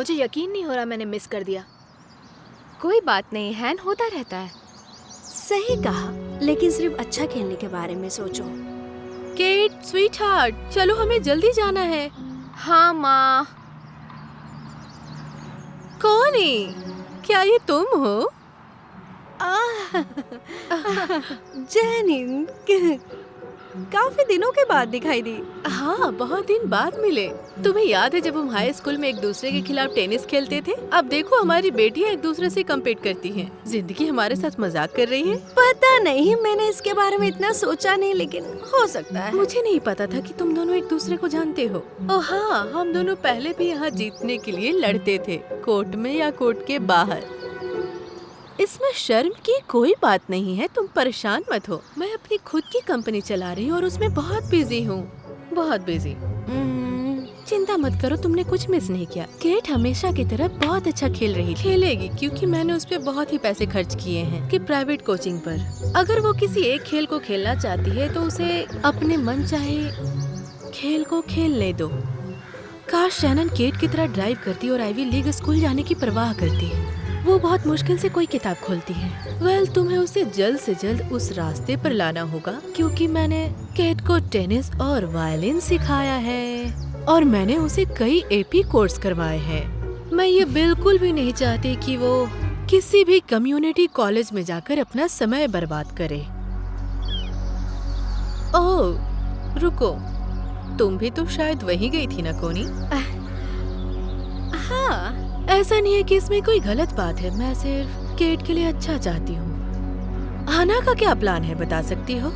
मुझे यकीन नहीं हो रहा मैंने मिस कर दिया। कोई बात नहीं, हैन होता रहता है। सही कहा, लेकिन सिर्फ अच्छा खेलने के बारे में सोचो। केट स्वीट हार्ट, चलो हमें जल्दी जाना है। हाँ माँ। कौन है? क्या ये तुम हो? जेनिन, काफी दिनों के बाद दिखाई दी। हाँ, बहुत दिन बाद मिले। तुम्हें याद है जब हम हाई स्कूल में एक दूसरे के खिलाफ टेनिस खेलते थे? अब देखो हमारी बेटियां एक दूसरे से कम्पीट करती हैं। जिंदगी हमारे साथ मजाक कर रही है। पता नहीं, मैंने इसके बारे में इतना सोचा नहीं, लेकिन हो सकता है। मुझे नहीं पता था कि तुम दोनों एक दूसरे को जानते हो। ओ हाँ, हम दोनों पहले भी यहाँ जीतने के लिए लड़ते थे, कोर्ट में या कोर्ट के बाहर। इसमें शर्म की कोई बात नहीं है, तुम परेशान मत हो। मैं अपनी खुद की कंपनी चला रही हूँ और उसमें बहुत बिजी हूँ, बहुत बिजी। चिंता मत करो, तुमने कुछ मिस नहीं किया। केट हमेशा की तरह बहुत अच्छा खेल रही खेलेगी, क्योंकि मैंने उस पे बहुत ही पैसे खर्च किए हैं कि प्राइवेट कोचिंग पर। अगर वो किसी एक खेल को खेलना चाहती है तो उसे अपने मन चाहे खेल को खेलने दो। काश शैनन केट की तरह ड्राइव करती और आईवी लीग स्कूल जाने की परवाह करती। वो बहुत मुश्किल से कोई किताब खोलती है। वेल, तुम्हें उसे जल्द से जल्द उस रास्ते पर लाना होगा, क्योंकि मैंने केट को टेनिस और वायलिन सिखाया है और मैंने उसे कई एपी कोर्स करवाए हैं। मैं ये बिल्कुल भी नहीं चाहती कि वो किसी भी कम्युनिटी कॉलेज में जाकर अपना समय बर्बाद करे। ओह, रुको, तुम भी तो शायद वहीं गई थी ना कोनी? हाँ, ऐसा नहीं है कि इसमें कोई गलत बात है, मैं सिर्फ केट के लिए अच्छा चाहती हूँ। आना का क्या प्लान है, बता सकती हो?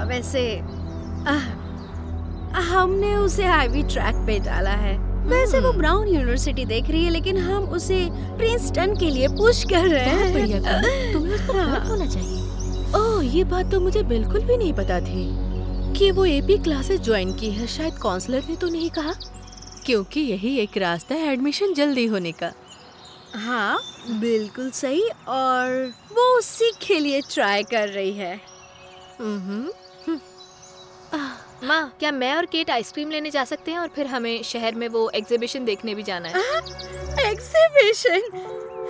वैसे हमने उसे आईवी ट्रैक पे डाला है। वैसे वो ब्राउन यूनिवर्सिटी देख रही है, लेकिन हम उसे प्रिंसटन के लिए पुश कर रहे हैं। बढ़िया, तुम्हें उसको हाँ। होना चाहिए। ओह, ये बात तो मुझे बिल्कुल भी नहीं पता थी कि वो एपी क्लासेस ज्वाइन की है। शायद काउंसलर ने तो नहीं कहा, क्योंकि यही एक रास्ता है एडमिशन जल्दी होने का। हाँ, बिल्कुल सही, और वो उसी के लिए ट्राई कर रही है। माँ, क्या मैं और केट आइसक्रीम लेने जा सकते हैं और फिर हमें शहर में वो एग्जीबिशन देखने भी जाना है? एग्जीबिशन?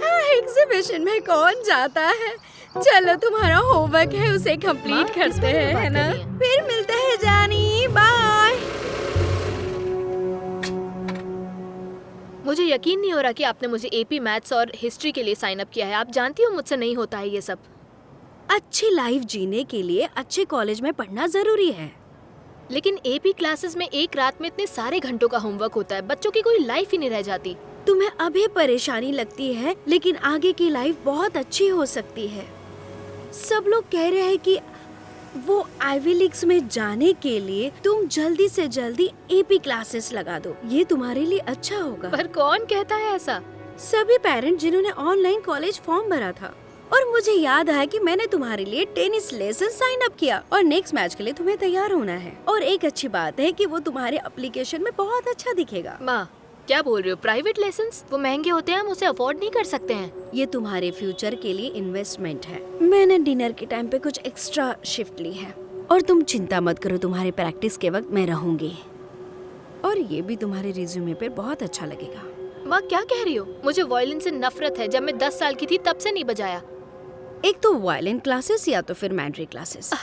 हाँ, एग्जीबिशन में कौन जाता है? चलो, तुम्हारा होमवर्क है, उसे कंप्लीट माँ, करते किस बारे में हैं, बात है ना? कर रही हैं? फिर मिलते हैं जानी, बाय। मुझे यकीन नहीं हो रहा कि आपने मुझे एपी मैथ्स और हिस्ट्री के लिए साइन अप किया है। आप जानती हो मुझसे नहीं होता है ये सब। अच्छी लाइफ जीने के लिए अच्छे कॉलेज में पढ़ना जरूरी है। लेकिन एपी क्लासेस में एक रात में इतने सारे घंटों का होमवर्क होता है, बच्चों की कोई लाइफ ही नहीं रह जाती। तुम्हें अभी परेशानी लगती है, लेकिन आगे की लाइफ बहुत अच्छी हो सकती है। सब लोग कह रहे हैं कि वो आईवी लीग्स में जाने के लिए तुम जल्दी से जल्दी एपी क्लासेस लगा दो। ये तुम्हारे लिए अच्छा होगा। पर कौन कहता है ऐसा? सभी पेरेंट जिन्होंने ऑनलाइन कॉलेज फॉर्म भरा था, और मुझे याद है कि मैंने तुम्हारे लिए टेनिस लेसन साइन अप किया, और नेक्स्ट मैच के लिए तुम्हें तैयार होना है। और एक अच्छी बात है कि वो तुम्हारे एप्लीकेशन में बहुत अच्छा दिखेगा। माँ, क्या बोल रही हो? Private lessons? वो महंगे होते हैं, हम उसे अफोर्ड नहीं कर सकते हैं। ये तुम्हारे फ्यूचर के लिए इन्वेस्टमेंट है। मैंने डिनर के टाइम पे कुछ एक्स्ट्रा शिफ्ट ली है, और तुम चिंता मत करो, तुम्हारे प्रैक्टिस के वक्त मैं रहूंगी, और ये भी तुम्हारे रिज्यूमे पे बहुत अच्छा लगेगा। माँ, क्या कह रही हो? मुझे वायलिन से नफरत है। जब मैं 10 साल की थी तब से नहीं बजाया। एक तो वायलिन क्लासेस या तो फिर मैंड्री क्लासेस।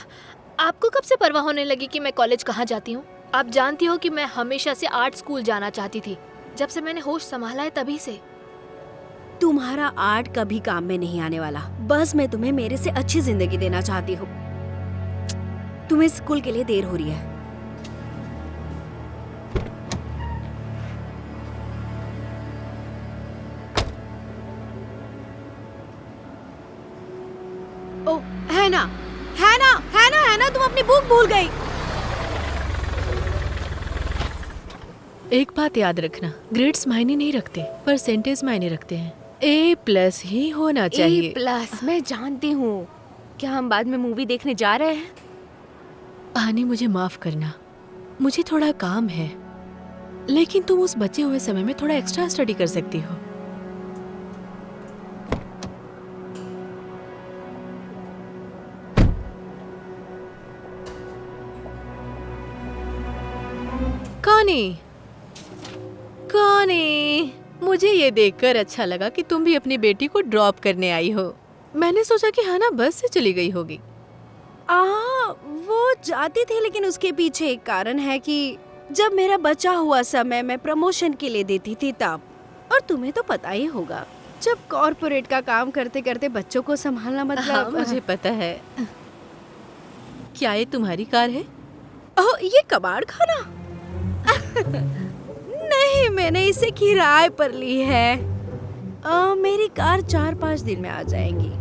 आपको कब से परवाह होने लगी कि मैं कॉलेज कहाँ जाती हूँ? आप जानती हो कि मैं हमेशा से आर्ट स्कूल जाना चाहती थी, जब से मैंने होश संभाला है तभी से। तुम्हारा आर्ट कभी काम में नहीं आने वाला। बस मैं तुम्हें मेरे से अच्छी जिंदगी देना चाहती हूँ। तुम्हें स्कूल के लिए देर हो रही है। ओ, हैना, हैना, हैना, हैना, तुम अपनी बुक भूल गई। एक बात याद रखना, ग्रेड्स मायने नहीं रखते, परसेंटेज मायने रखते हैं। A+ ही होना चाहिए। A+, मैं जानती हूँ। क्या हम बाद में मूवी देखने जा रहे हैं? आनी, मुझे माफ करना, मुझे थोड़ा काम है, लेकिन तुम उस बचे हुए समय में थोड़ा एक्स्ट्रा स्टडी कर सकती हो। कौनी, कॉनी, मुझे ये देखकर अच्छा लगा कि तुम भी अपनी बेटी को ड्रॉप करने आई हो। मैंने सोचा कि हना बस से चली गई होगी। वो जाती थी, लेकिन उसके पीछे एक कारण है कि जब मेरा बचा हुआ समय मैं प्रमोशन के लिए देती थी तब। और तुम्हें तो पता ही होगा, जब कॉर्पोरेट का काम करते करते बच्चों को संभालना हाँ, मतलब। मुझे पता है। क्या ये तुम्हारी कार है? ओह, ये कबाड़ खाना? नहीं, मैंने इसे किराए पर ली है। मेरी कार 4-5 दिन में आ जाएंगी।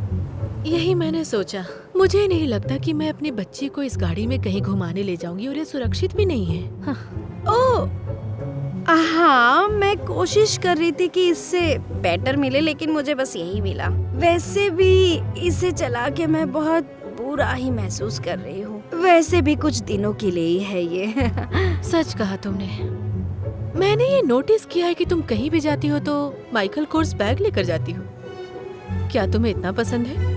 यही मैंने सोचा। मुझे नहीं लगता कि मैं अपनी बच्ची को इस गाड़ी में कहीं घुमाने ले जाऊंगी, और ये सुरक्षित भी नहीं है। हाँ। ओह हाँ, मैं कोशिश कर रही थी कि इससे बेटर मिले, लेकिन मुझे बस यही मिला। वैसे भी इसे चला के मैं बहुत बुरा ही महसूस कर रही हूँ। वैसे भी कुछ दिनों के लिए ही है ये। सच कहा तुमने। मैंने ये नोटिस किया है कि तुम कहीं भी जाती हो तो माइकल कोर्स बैग लेकर जाती हो। क्या तुम्हें इतना पसंद है?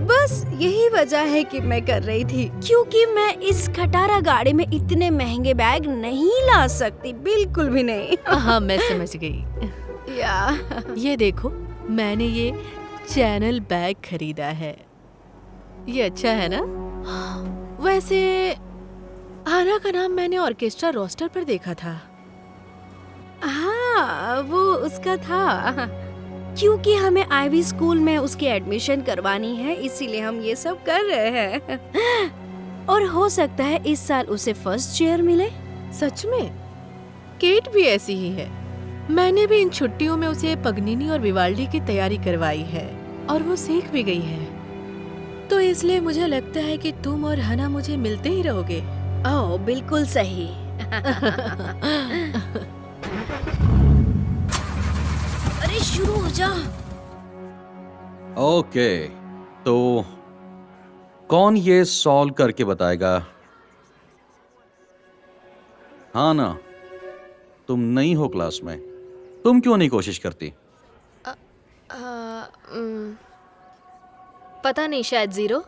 बस यही वजह है कि मैं कर रही थी, क्योंकि मैं इस खटारा गाड़ी में इतने महंगे बैग नहीं ला सकती, बिल्कुल भी नहीं। हाँ, मैं समझ गई। ये देखो, मैंने ये चैनल बैग खरीदा है। ये अच्छा है ना? वैसे आना का नाम मैंने ऑर्केस्ट्रा रोस्टर पर देखा था। हाँ, वो उसका था। क्योंकि हमें आईवी स्कूल में उसकी एडमिशन करवानी है, इसीलिए हम ये सब कर रहे हैं। और हो सकता है इस साल उसे फर्स्ट चेयर मिले। सच में? केट भी ऐसी ही है। मैंने भी इन छुट्टियों में उसे पगनीनी और विवाल्डी की तैयारी करवाई है, और वो सीख भी गई है। तो इसलिए मुझे लगता है कि तुम और हना मुझे मिलते ही रहोगे। ओह, बिल्कुल सही। अरे शुरू हो जा। ओके, तो कौन ये सॉल्व करके बताएगा? हाँ ना, तुम नहीं हो क्लास में, तुम क्यों नहीं कोशिश करती? पता नहीं, शायद 0।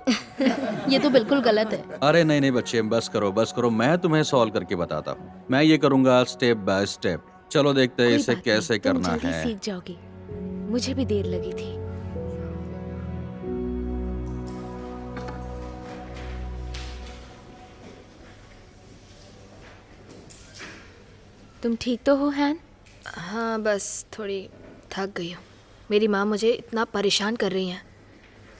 ये तो बिल्कुल गलत है। अरे नहीं नहीं बच्चे, बस करो, मैं तुम्हें सॉल्व करके बताता हूँ। मैं ये करूँगा स्टेप बाय स्टेप। चलो देखते हैं कोई इसे बात कैसे नहीं, तुम करना जल्दी है। सीख जाओगी। मुझे भी देर लगी थी। तुम ठीक तो हो हैन? हाँ, बस थोड़ी थक गई हूँ। मेरी माँ मुझे इतना परेशान कर रही हैं।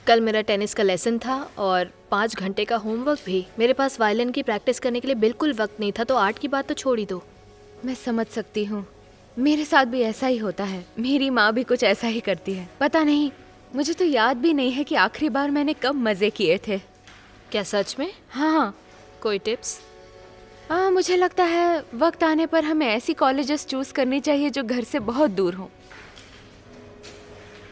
कल मेरा टेनिस का लेसन था और 5 घंटे का होमवर्क भी। मेरे पास वायलिन की प्रैक्टिस करने के लिए बिल्कुल वक्त नहीं था, तो आर्ट की बात तो छोड़ ही दो। मैं समझ सकती हूँ, मेरे साथ भी ऐसा ही होता है। मेरी माँ भी कुछ ऐसा ही करती है। पता नहीं, मुझे तो याद भी नहीं है कि आखिरी बार मैंने कब मज़े किए थे। क्या सच में? हाँ, कोई टिप्स? मुझे लगता है वक्त आने पर हमें ऐसी कॉलेजेस चूज़ करनी चाहिए जो घर से बहुत दूर हों।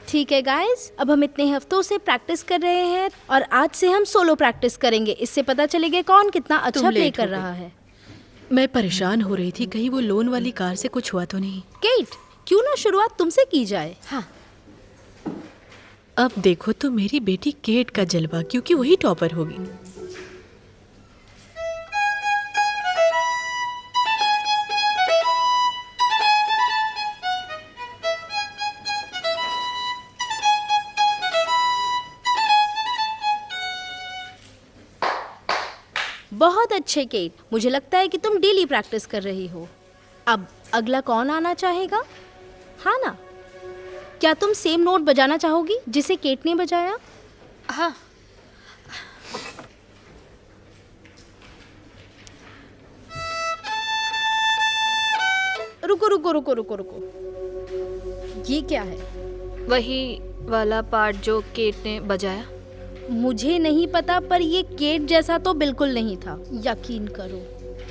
ठीक है गाइस, अब हम इतने हफ्तों से प्रैक्टिस कर रहे हैं और आज से हम सोलो प्रैक्टिस करेंगे। इससे पता चलेगा कौन कितना अच्छा प्ले लेट हो कर गई। रहा है। मैं परेशान हो रही थी, कहीं वो लोन वाली कार से कुछ हुआ तो नहीं। केट, क्यों ना शुरुआत तुमसे की जाए? हाँ, अब देखो तो मेरी बेटी केट का जलवा, क्योंकि वही टॉपर होगी। बहुत अच्छे केट, मुझे लगता है कि तुम डेली प्रैक्टिस कर रही हो। अब अगला कौन आना चाहेगा? हाँ ना, क्या तुम सेम नोट बजाना चाहोगी जिसे केट ने बजाया? हाँ। रुको रुको रुको रुको रुको, ये क्या है? वही वाला पार्ट जो केट ने बजाया। मुझे नहीं पता, पर ये केट जैसा तो बिल्कुल नहीं था, यकीन करो।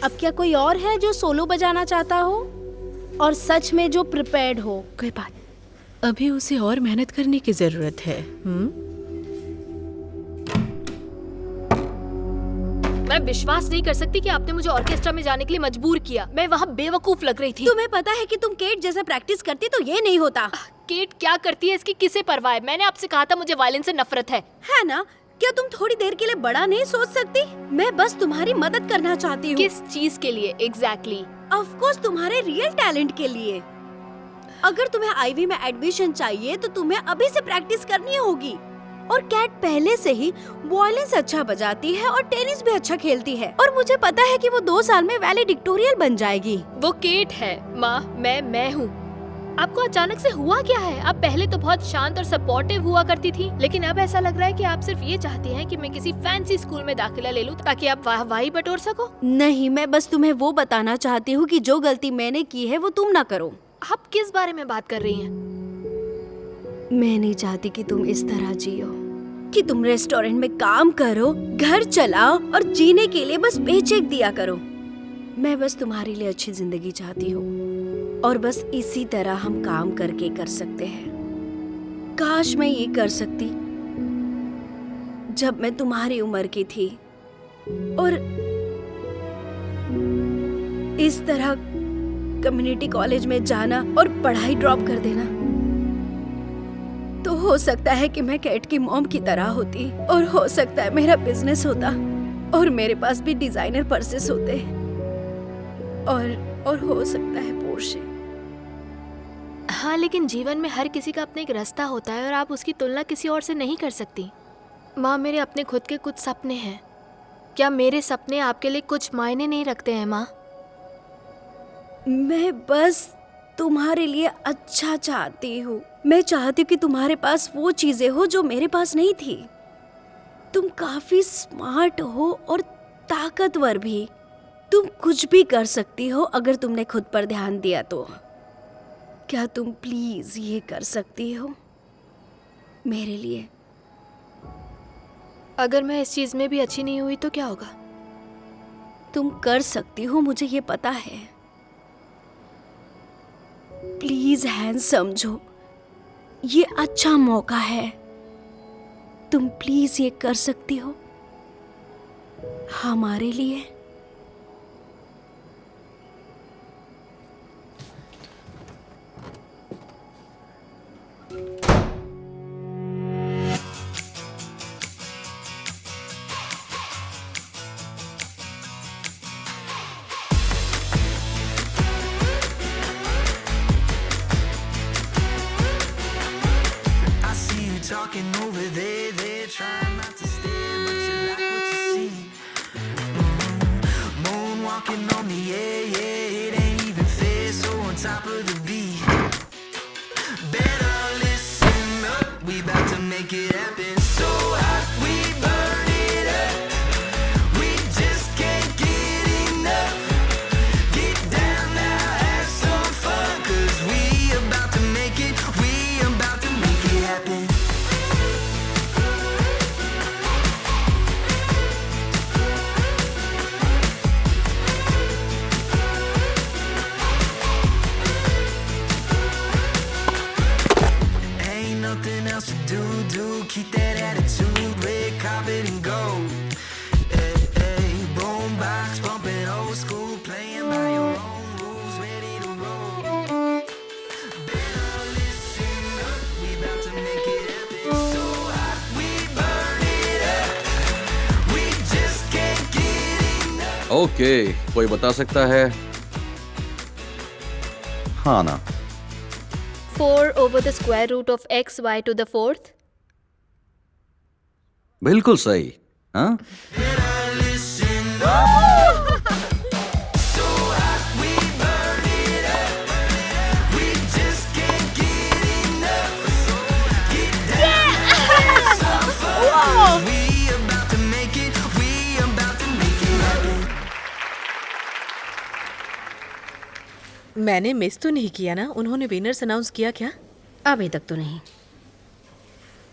अब क्या कोई और है जो सोलो बजाना चाहता हो और सच में जो प्रिपेयर्ड हो? कोई बात। अभी उसे और मेहनत करने की जरूरत है। मैं विश्वास नहीं कर सकती कि आपने मुझे ऑर्केस्ट्रा में जाने के लिए मजबूर किया। मैं वहाँ बेवकूफ लग रही थी। तुम्हें पता है कि तुम केट जैसा प्रैक्टिस करती तो ये नहीं होता। केट क्या करती है इसकी किसे परवाह है? मैंने आपसे कहा था मुझे वायलिन से नफरत है। है ना, क्या तुम थोड़ी देर के लिए बड़ा नहीं सोच सकती? मैं बस तुम्हारी मदद करना चाहती हूँ। किस चीज के लिए एग्जैक्टली? ऑफ कोर्स तुम्हारे रियल टैलेंट के लिए। अगर तुम्हें आईवी में एडमिशन चाहिए तो तुम्हें अभी से प्रैक्टिस करनी होगी। और कैट पहले से ही वायलिन अच्छा बजाती है और टेनिस भी अच्छा खेलती है, और मुझे पता है कि वो 2 साल में वैलेडिक्टोरियल बन जाएगी। वो केट है माँ, मैं हूँ। आपको अचानक से हुआ क्या है? आप पहले तो बहुत शांत और सपोर्टिव हुआ करती थी, लेकिन अब ऐसा लग रहा है कि आप सिर्फ ये चाहती हैं कि मैं किसी फैंसी स्कूल में दाखिला ले लूं ताकि आप वाहवाही बटोर सको। नहीं, मैं बस तुम्हें वो बताना चाहती हूँ कि जो गलती मैंने की है वो तुम ना करो। आप किस बारे में बात कर रही हैं? मैं नहीं चाहती कि तुम इस तरह जियो, कि तुम रेस्टोरेंट में काम करो, घर चलाओ और जीने के लिए बस पेचेक दिया करो। मैं बस तुम्हारे लिए अच्छी जिंदगी चाहती हूँ, और बस इसी तरह हम काम करके कर सकते हैं। काश मैं ये कर सकती जब मैं तुम्हारी उम्र की थी, और इस तरह कम्युनिटी कॉलेज में जाना और पढ़ाई ड्रॉप कर देना। तो हो सकता है कि मैं कैट की मॉम की तरह होती, और हो सकता है मेरा बिजनेस होता, और मेरे पास भी डिजाइनर पर्सेस होते, और हो सकता है पोर्शे। हाँ, लेकिन जीवन में हर किसी का अपना एक रास्ता होता है और आप उसकी तुलना किसी और से नहीं कर सकती। माँ, मेरे अपने खुद के कुछ सपने हैं। क्या मेरे सपने आपके लिए कुछ मायने नहीं रखते हैं माँ? मैं बस तुम्हारे लिए अच्छा चाहती हूँ। मैं चाहती हूँ कि तुम्हारे पास वो चीजें हो जो मेरे पास नहीं थी। तुम काफी स्मार्ट हो और ताकतवर भी। तुम कुछ भी कर सकती हो अगर तुमने खुद पर ध्यान दिया तो। क्या तुम प्लीज ये कर सकती हो मेरे लिए? अगर मैं इस चीज में भी अच्छी नहीं हुई तो क्या होगा? तुम कर सकती हो, मुझे ये पता है। प्लीज हैंड समझो, ये अच्छा मौका है। तुम प्लीज ये कर सकती हो हमारे लिए। Talking over there, they're trying not to stare, but you like what you see. Moonwalking on the air, yeah, it ain't even fair, so on top of the beat. Better listen up, we about to make it happen. So hot, we burn it up, we just can't get enough. Get down now, have some fun, 'cause we about to make it, we about to make it happen. Nothing else to do, keep that attitude, red carpet and gold. Hey, hey, boombox bumping old school, playing by your own rules, ready to roll. Better listen up, we about to make it happen. So hot, we burn it up, we just can't get enough. Okay, कोई बता सकता है? हाँ ना? 4 over the square root of xy to the 4th. बिल्कुल सही। हाँ? Better listen up. So hot, we burn it up, we just can't get enough. Get down, have some fun, 'cause we about to make it, we about to make it happen. मैंने miss तो नहीं किया ना? उन्होंने winners announce किया क्या? अभी तक तो नहीं।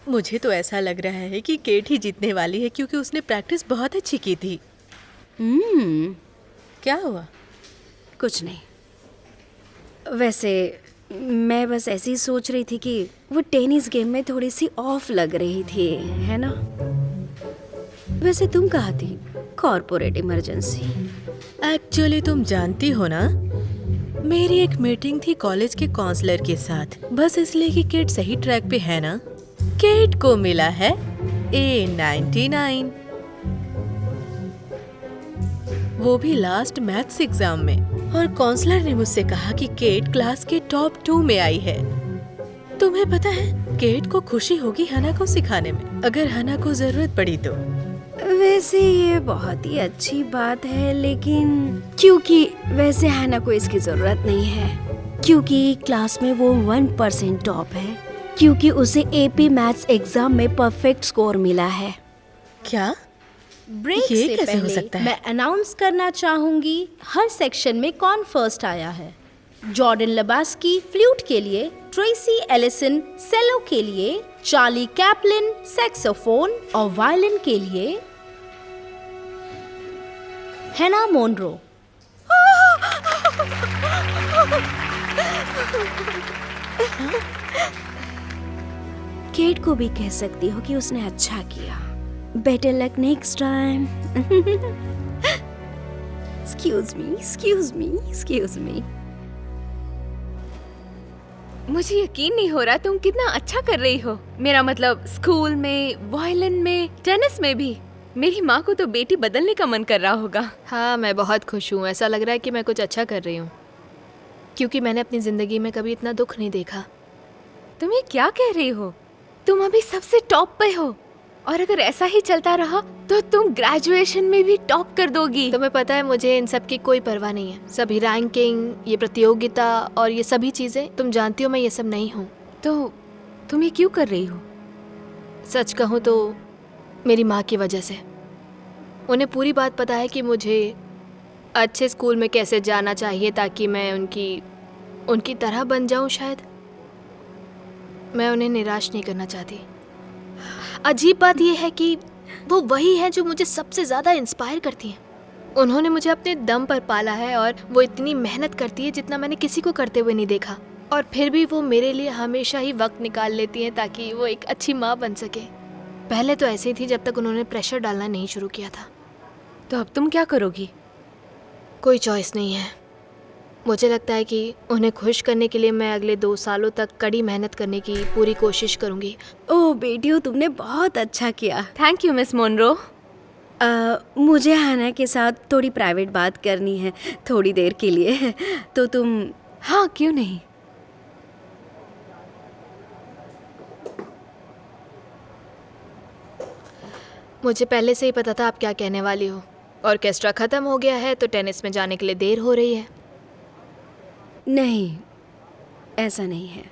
मुझे तो ऐसा लग रहा है कि केट ही जीतने वाली है, क्योंकि उसने प्रैक्टिस बहुत अच्छी की थी। क्या हुआ? कुछ नहीं। वैसे मैं बस ऐसे ही सोच रही थी कि वो टेनिस गेम में थोड़ी सी ऑफ लग रही थी, है ना? वैसे तुम कहाँ थी? Corporate emergency. एक्चुअली तुम जानती हो ना, मेरी एक मीटिंग थी कॉलेज के काउंसलर के साथ, बस इसलिए कि केट सही ट्रैक पे है ना। केट को मिला है A99, वो भी लास्ट मैथ्स एग्जाम में। और काउंसलर ने मुझसे कहा कि केट क्लास के टॉप 2 में आई है। तुम्हें पता है, केट को खुशी होगी हना को सिखाने में, अगर हना को जरूरत पड़ी तो। वैसे ये बहुत ही अच्छी बात है, लेकिन क्योंकि वैसे हैना को इसकी जरूरत नहीं है, क्योंकि क्लास में वो 1% टॉप है, क्योंकि उसे एपी मैथ्स एग्जाम में परफेक्ट स्कोर मिला है। क्या? ब्रेक ये से कैसे हो पहले सकता है? मैं अनाउंस करना चाहूंगी हर सेक्शन में कौन फर्स्ट आया है। जॉर्डन लबास्की फ्लूट के लिए, ट्रेसी एलिसन सेलो के लिए, चार्ली कैपलिन सैक्सोफोन और वायलिन के लिए, हैना मोनरो। केट को भी कह सकती हो कि उसने अच्छा किया। Better luck next time. Excuse me, excuse me, excuse me. मुझे यकीन नहीं हो रहा तुम कितना अच्छा कर रही हो। मेरा मतलब स्कूल में, वायलिन में, टेनिस में भी। मेरी माँ को तो बेटी बदलने का मन कर रहा होगा। हाँ, मैं बहुत खुश हूँ। ऐसा लग रहा है कि मैं कुछ अच्छा कर रही हूँ, क्योंकि मैंने अपनी ज़िंदगी में कभी इतना दुख नहीं देखा। तुम ये क्या कह रही हो? तुम अभी सबसे टॉप पे हो, और अगर ऐसा ही चलता रहा तो तुम ग्रेजुएशन में भी टॉप कर दोगी। तुम्हें पता है, मुझे इन सब की कोई परवाह नहीं है। सभी रैंकिंग, ये प्रतियोगिता और ये सभी चीज़ें, तुम जानती हो मैं ये सब नहीं हूँ। तो तुम ये क्यों कर रही हो? सच कहूँ तो मेरी माँ की वजह से। उन्हें पूरी बात पता है कि मुझे अच्छे स्कूल में कैसे जाना चाहिए ताकि मैं उनकी तरह बन जाऊँ। शायद मैं उन्हें निराश नहीं करना चाहती। अजीब बात यह है कि वो वही है जो मुझे सबसे ज़्यादा इंस्पायर करती हैं। उन्होंने मुझे अपने दम पर पाला है और वो इतनी मेहनत करती है जितना मैंने किसी को करते हुए नहीं देखा, और फिर भी वो मेरे लिए हमेशा ही वक्त निकाल लेती हैं ताकि वो एक अच्छी माँ बन सके। पहले तो ऐसे ही थी जब तक उन्होंने प्रेशर डालना नहीं शुरू किया था। तो अब तुम क्या करोगी? कोई चॉइस नहीं है। मुझे लगता है कि उन्हें खुश करने के लिए मैं अगले 2 सालों तक कड़ी मेहनत करने की पूरी कोशिश करूँगी। ओह बेटियों, तुमने बहुत अच्छा किया। Thank you Miss Monroe. मुझे हैना के साथ थोड़ी प्राइवेट बात करनी है, थोड़ी देर के लिए। तो तुम? हाँ, क्यों नहीं। मुझे पहले से ही पता था आप क्या कहने वाली हो। ऑर्केस्ट्रा ख़त्म हो गया है तो टेनिस में जाने के लिए देर हो रही है। नहीं, ऐसा नहीं है।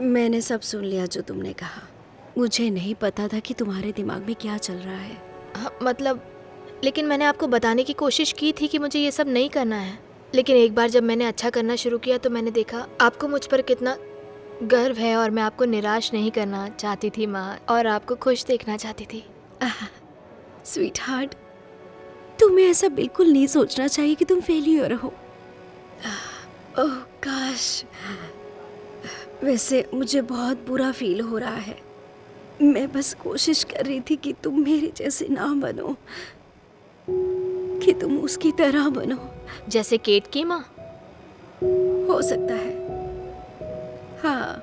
मैंने सब सुन लिया जो तुमने कहा। मुझे नहीं पता था कि तुम्हारे दिमाग में क्या चल रहा है। हाँ, मतलब, लेकिन मैंने आपको बताने की कोशिश की थी कि मुझे ये सब नहीं करना है। लेकिन एक बार जब मैंने अच्छा करना शुरू किया तो मैंने देखा आपको मुझ पर कितना गर्व है, और मैं आपको निराश नहीं करना चाहती थी माँ, और आपको खुश देखना चाहती थी। स्वीट हार्ट, तुम्हें ऐसा बिल्कुल नहीं सोचना चाहिए कि तुम फेलियर हो। ओह काश, वैसे मुझे बहुत बुरा फील हो रहा है। मैं बस कोशिश कर रही थी कि तुम मेरे जैसे ना बनो, कि तुम उसकी तरह बनो। जैसे केट की माँ? हो सकता है, हाँ।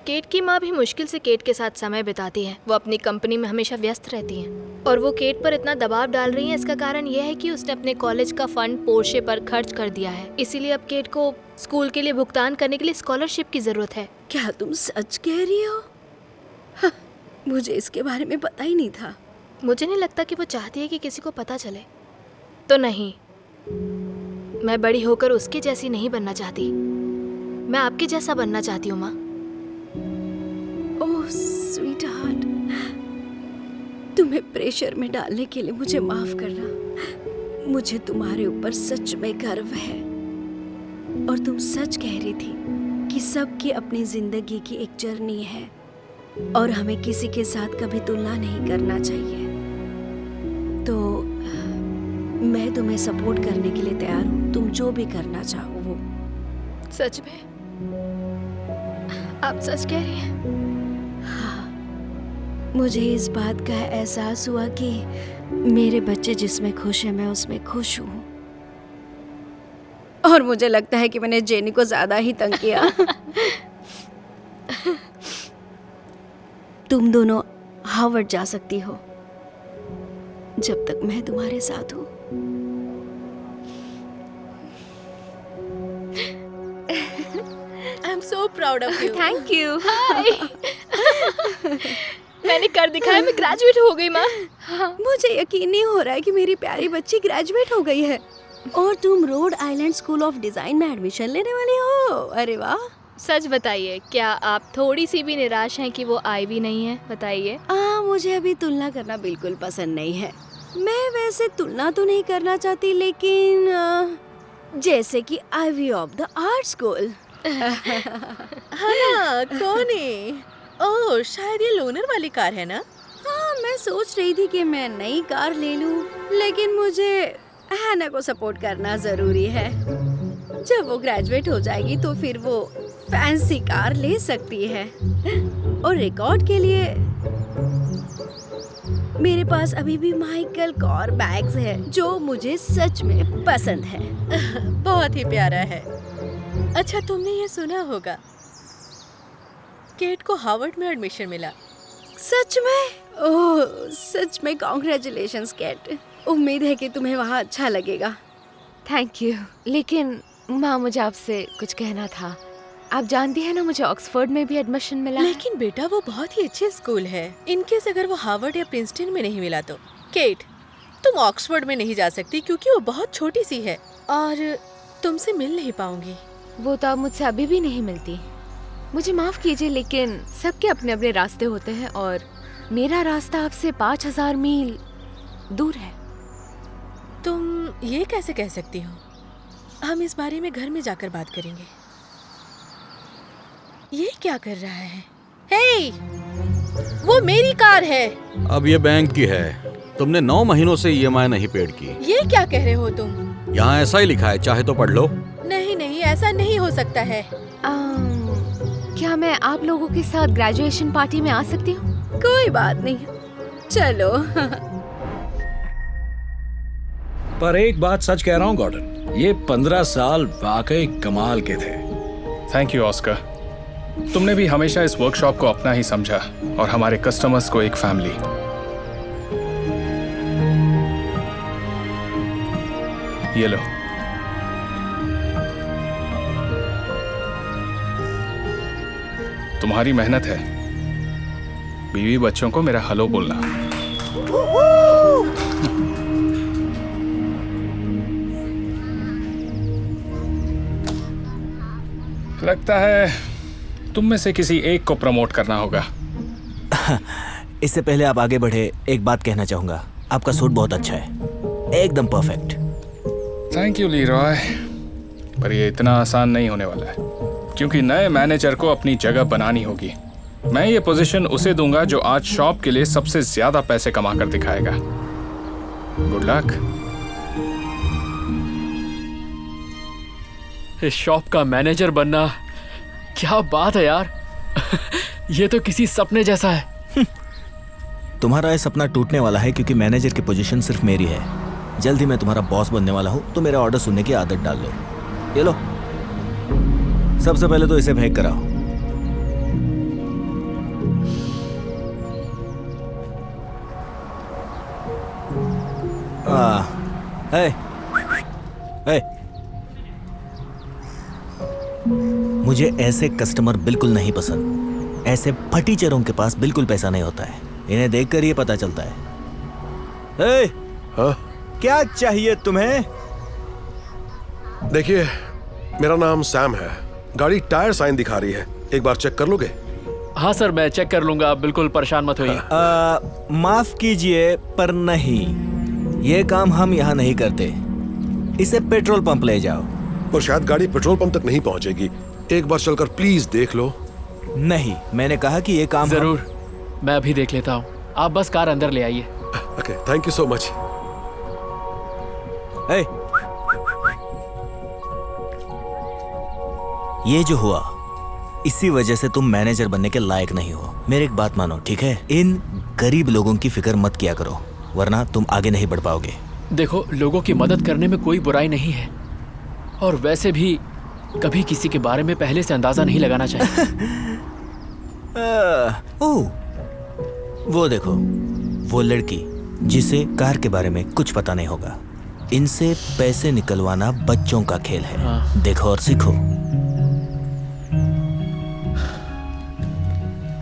केट की माँ भी मुश्किल से केट के साथ समय बिताती है। वो अपनी कंपनी में हमेशा व्यस्त रहती हैं, और वो केट पर इतना दबाव डाल रही हैं। इसका कारण यह है कि उसने अपने कॉलेज का फंड पोर्शे पर खर्च कर दिया है, इसीलिए अब केट को स्कूल के लिए भुगतान करने के लिए स्कॉलरशिप की जरूरत है। क्या तुम सच कह रही हो? हाँ, मुझे इसके बारे में पता ही नहीं था। मुझे नहीं लगता कि वो चाहती है कि किसी को पता चले। तो नहीं, मैं बड़ी होकर उसके जैसी नहीं बनना चाहती। मैं आपके जैसा बनना चाहती हूँ माँ। ओह स्वीट हार्ट, तुम्हें प्रेशर में डालने के लिए मुझे माफ करना। मुझे तुम्हारे ऊपर सच में गर्व है, और तुम सच कह रही थी कि सबकी अपनी जिंदगी की एक जर्नी है, और हमें किसी के साथ कभी तुलना नहीं करना चाहिए। तो मैं तुम्हें सपोर्ट करने के लिए तैयार हूँ। तुम जो भी करना चाहो वो। सच में? आप सच कह रही हैं? हाँ, मुझे इस बात का एहसास हुआ कि मेरे बच्चे जिसमें खुश है मैं उसमें खुश हूँ। और मुझे लगता है कि मैंने जेनी को ज्यादा ही तंग किया। तुम दोनों हार्वर्ड जा सकती हो जब तक मैं तुम्हारे साथ हूँ। I am so proud of you. Thank you. मैंने कर दिखाया, मैं ग्रेजुएट हो गई माँ। मुझे यकीन नहीं हो रहा है कि मेरी प्यारी बच्ची ग्रेजुएट हो गई है। और तुम Rhode Island school of design में एडमिशन लेने वाली हो। अरे वाह। सच बताइए, क्या आप थोड़ी सी भी निराश हैं कि वो आई भी नहीं है? बताइए। मुझे अभी तुलना करना बिल्कुल पसंद नहीं है। मैं वैसे तुलना तो नहीं करना चाहती, लेकिन जैसे कि Ivy of the art school. हाँ, कौन है? ओह, शायद ये लोनर वाली कार है ना? हाँ, मैं सोच रही थी कि मैं नई कार ले लूं, लेकिन मुझे हैना को सपोर्ट करना जरूरी है। जब वो ग्रेजुएट हो जाएगी तो फिर वो फैंसी कार ले सकती है। और रिकॉर्ड के लिए मेरे पास अभी भी माइकल कॉर बैग्स है जो मुझे सच में पसंद है। बहुत ही प्यारा है। अच्छा, तुमने ये सुना होगा, केट को हार्वर्ड में एडमिशन मिला। सच में? ओह, सच में कॉन्ग्रेचुलेशंस केट। उम्मीद है कि तुम्हें वहाँ अच्छा लगेगा। Thank you. लेकिन माँ, मुझे आपसे कुछ कहना था। आप जानती हैं ना, मुझे ऑक्सफोर्ड में भी एडमिशन मिला है। लेकिन बेटा, वो बहुत ही अच्छी स्कूल है। इनकेस अगर वो हार्वर्ड या प्रिंसटन में नहीं मिला तो केट, तुम ऑक्सफोर्ड में नहीं जा सकती क्योंकि वो बहुत छोटी सी है और तुमसे मिल नहीं पाऊंगी। वो तो आप मुझसे अभी भी नहीं मिलती। मुझे माफ कीजिए, लेकिन सबके अपने अपने रास्ते होते हैं और मेरा रास्ता आपसे 5000 मील दूर है। तुम ये कैसे कह सकती हो? हम इस बारे में घर में जाकर बात करेंगे। ये क्या कर रहा है? हे, वो मेरी कार है। अब ये बैंक की है। तुमने 9 महीनों से EMI नहीं पेड की। ये क्या कह रहे हो तुम? यहाँ ऐसा ही लिखा है, चाहे तो पढ़ लो। नहीं नहीं, ऐसा नहीं हो सकता है। क्या मैं आप लोगों के साथ ग्रेजुएशन पार्टी में आ सकती हूँ? कोई बात नहीं, चलो। पर एक बात सच कह रहा हूँ गॉर्डन, ये 15 साल वाकई कमाल के थे। Thank you Oscar. तुमने भी हमेशा इस वर्कशॉप को अपना ही समझा और हमारे कस्टमर्स को एक फैमिली। ये लो। तुम्हारी मेहनत है। बीवी बच्चों को मेरा हेलो बोलना। लगता है तुम में से किसी एक को प्रमोट करना होगा। इससे पहले आप आगे बढ़े, एक बात कहना चाहूंगा। आपका सूट बहुत अच्छा है, एकदम परफेक्ट। थैंक यू लीरॉय, पर ये इतना आसान नहीं होने वाला है क्योंकि नए मैनेजर को अपनी जगह बनानी होगी। मैं ये पोजीशन उसे दूंगा जो आज शॉप के लिए सबसे ज्यादा पैसे कमा कर दिखाएगा। Good luck. इस शॉप का मैनेजर बनना, क्या बात है यार। ये तो किसी सपने जैसा है। तुम्हारा ये सपना टूटने वाला है क्योंकि मैनेजर की पोजीशन सिर्फ मेरी है। जल्द ही मैं तुम्हारा बॉस बनने वाला हूँ, तो मेरा ऑर्डर सुनने की आदत डाल लो। ये लो, सबसे पहले तो इसे पैक कराओ। मुझे ऐसे कस्टमर बिल्कुल नहीं पसंद। ऐसे फटीचरों के पास बिल्कुल पैसा नहीं होता है। इन्हें देखकर ये पता चलता है। क्या चाहिए तुम्हें? देखिए, मेरा नाम सैम है। गाड़ी टायर साइन दिखा रही है, एक बार चेक कर लोगे? हाँ सर, मैं चेक कर लूंगा, आप बिल्कुल परेशान मत होइए। माफ कीजिए, पर नहीं, ये काम हम यहाँ नहीं करते। इसे पेट्रोल पंप ले जाओ। पर शायद गाड़ी पेट्रोल पंप तक नहीं पहुँचेगी। एक बार चलकर प्लीज देख लो। नहीं, मैंने कहा कि ये काम जरूर, मैं अभी देख लेता हूँ। आप बस कार अंदर ले आइए। Okay, thank you so much. ये जो हुआ, इसी वजह से तुम मैनेजर बनने के लायक नहीं हो। मेरी एक बात मानो, ठीक है? इन गरीब लोगों की फिक्र मत किया करो, वरना तुम आगे नहीं बढ़ पाओगे। देखो, लोगों की मदद करने में कोई बुराई नहीं है, और वैसे भी कभी किसी के बारे में पहले से अंदाजा नहीं लगाना चाहिए। ओह, वो देखो, वो लड़की जिसे कार के बारे में कुछ पता नहीं होगा। इनसे पैसे निकलवाना बच्चों का खेल है। हाँ। देखो और सीखो।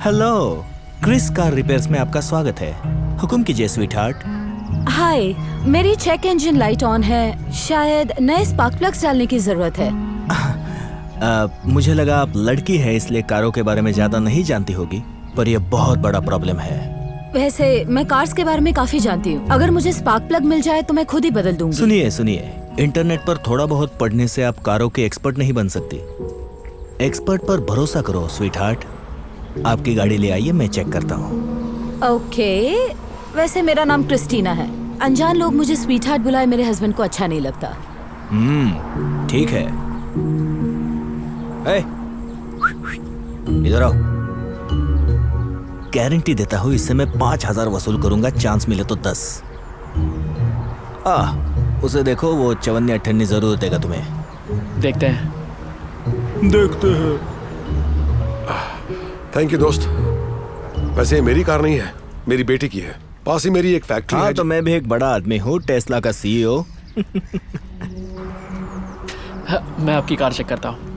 हेलो, क्रिस कार रिपेयर्स में आपका स्वागत है। हुक्म कीजिए स्वीट हार्ट। हाय, मेरी चेक इंजन लाइट ऑन है, शायद नए स्पार्क प्लग्स डालने की जरूरत है। मुझे लगा आप लड़की है इसलिए कारों के बारे में ज्यादा नहीं जानती होगी, पर यह बहुत बड़ा प्रॉब्लम है। वैसे मैं कार्स के बारे में काफी जानती हूँ। अगर मुझे स्पार्क प्लग मिल जाए तो मैं खुद ही बदल दूंगी। सुनिए सुनिए, इंटरनेट पर थोड़ा बहुत पढ़ने से आप कारों के एक्सपर्ट नहीं बन सकती। एक्सपर्ट पर भरोसा करो स्वीट हार्ट। आपकी गाड़ी ले आइए, मैं चेक करता हूँ। ओके, वैसे मेरा नाम क्रिस्टीना है। अनजान लोग मुझे स्वीट हार्ट बुलाए मेरे हस्बैंड को अच्छा नहीं लगता। ठीक है। इधर आओ। गारंटी देता हूँ इससे मैं 5,000 वसूल करूंगा, चांस मिले तो 10। उसे देखो, वो चवन्नी अठन्नी जरूर देगा तुम्हें। देखते हैं। थैंक यू दोस्त। वैसे ये मेरी कार नहीं है, मेरी बेटी की है। पास ही मेरी एक फैक्ट्री है। तो मैं भी एक बड़ा आदमी हूँ, टेस्ला का CEO। मैं आपकी कार चेक करता हूँ।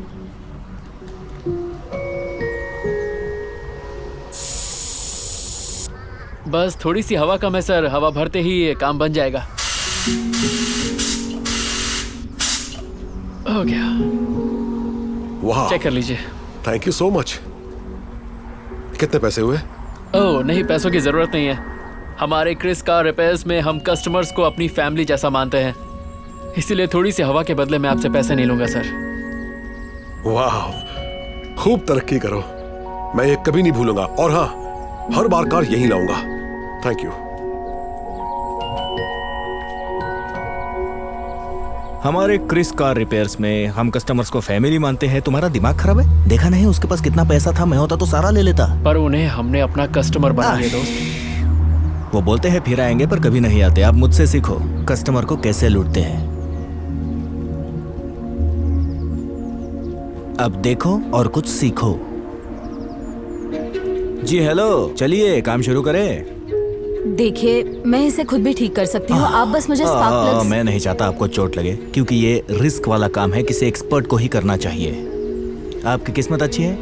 बस थोड़ी सी हवा कम है सर, हवा भरते ही ये काम बन जाएगा। हो गया। वाह, चेक कर लीजिए। Thank you so much. कितने पैसे हुए? ओह नहीं, पैसों की जरूरत नहीं है। हमारे क्रिस कार रिपेयर्स में हम कस्टमर्स को अपनी फैमिली जैसा मानते हैं, इसीलिए थोड़ी सी हवा के बदले मैं आपसे पैसे नहीं लूंगा सर। वाह, खूब तरक्की करो। मैं ये कभी नहीं भूलूंगा, और हाँ, हर बार कार यहीं लाऊंगा। Thank you. हमारे क्रिस कार रिपेयर्स में हम कस्टमर्स को फैमिली मानते हैं। तुम्हारा दिमाग खराब है? देखा नहीं उसके पास कितना पैसा था? मैं होता तो सारा ले लेता। पर उन्हें हमने अपना कस्टमर बना लिया दोस्त। वो बोलते हैं फिर आएंगे, पर कभी नहीं आते। आप मुझसे सीखो कस्टमर को कैसे लूटते हैं। अब देखो और कुछ सीखो। जी हेलो, चलिए काम शुरू करें। देखिए, मैं इसे खुद भी ठीक कर सकती हूँ, आप बस मुझे स्पार्क प्लग्स। मैं नहीं चाहता आपको चोट लगे, क्योंकि ये रिस्क वाला काम है, किसी एक्सपर्ट को ही करना चाहिए। आपकी किस्मत अच्छी है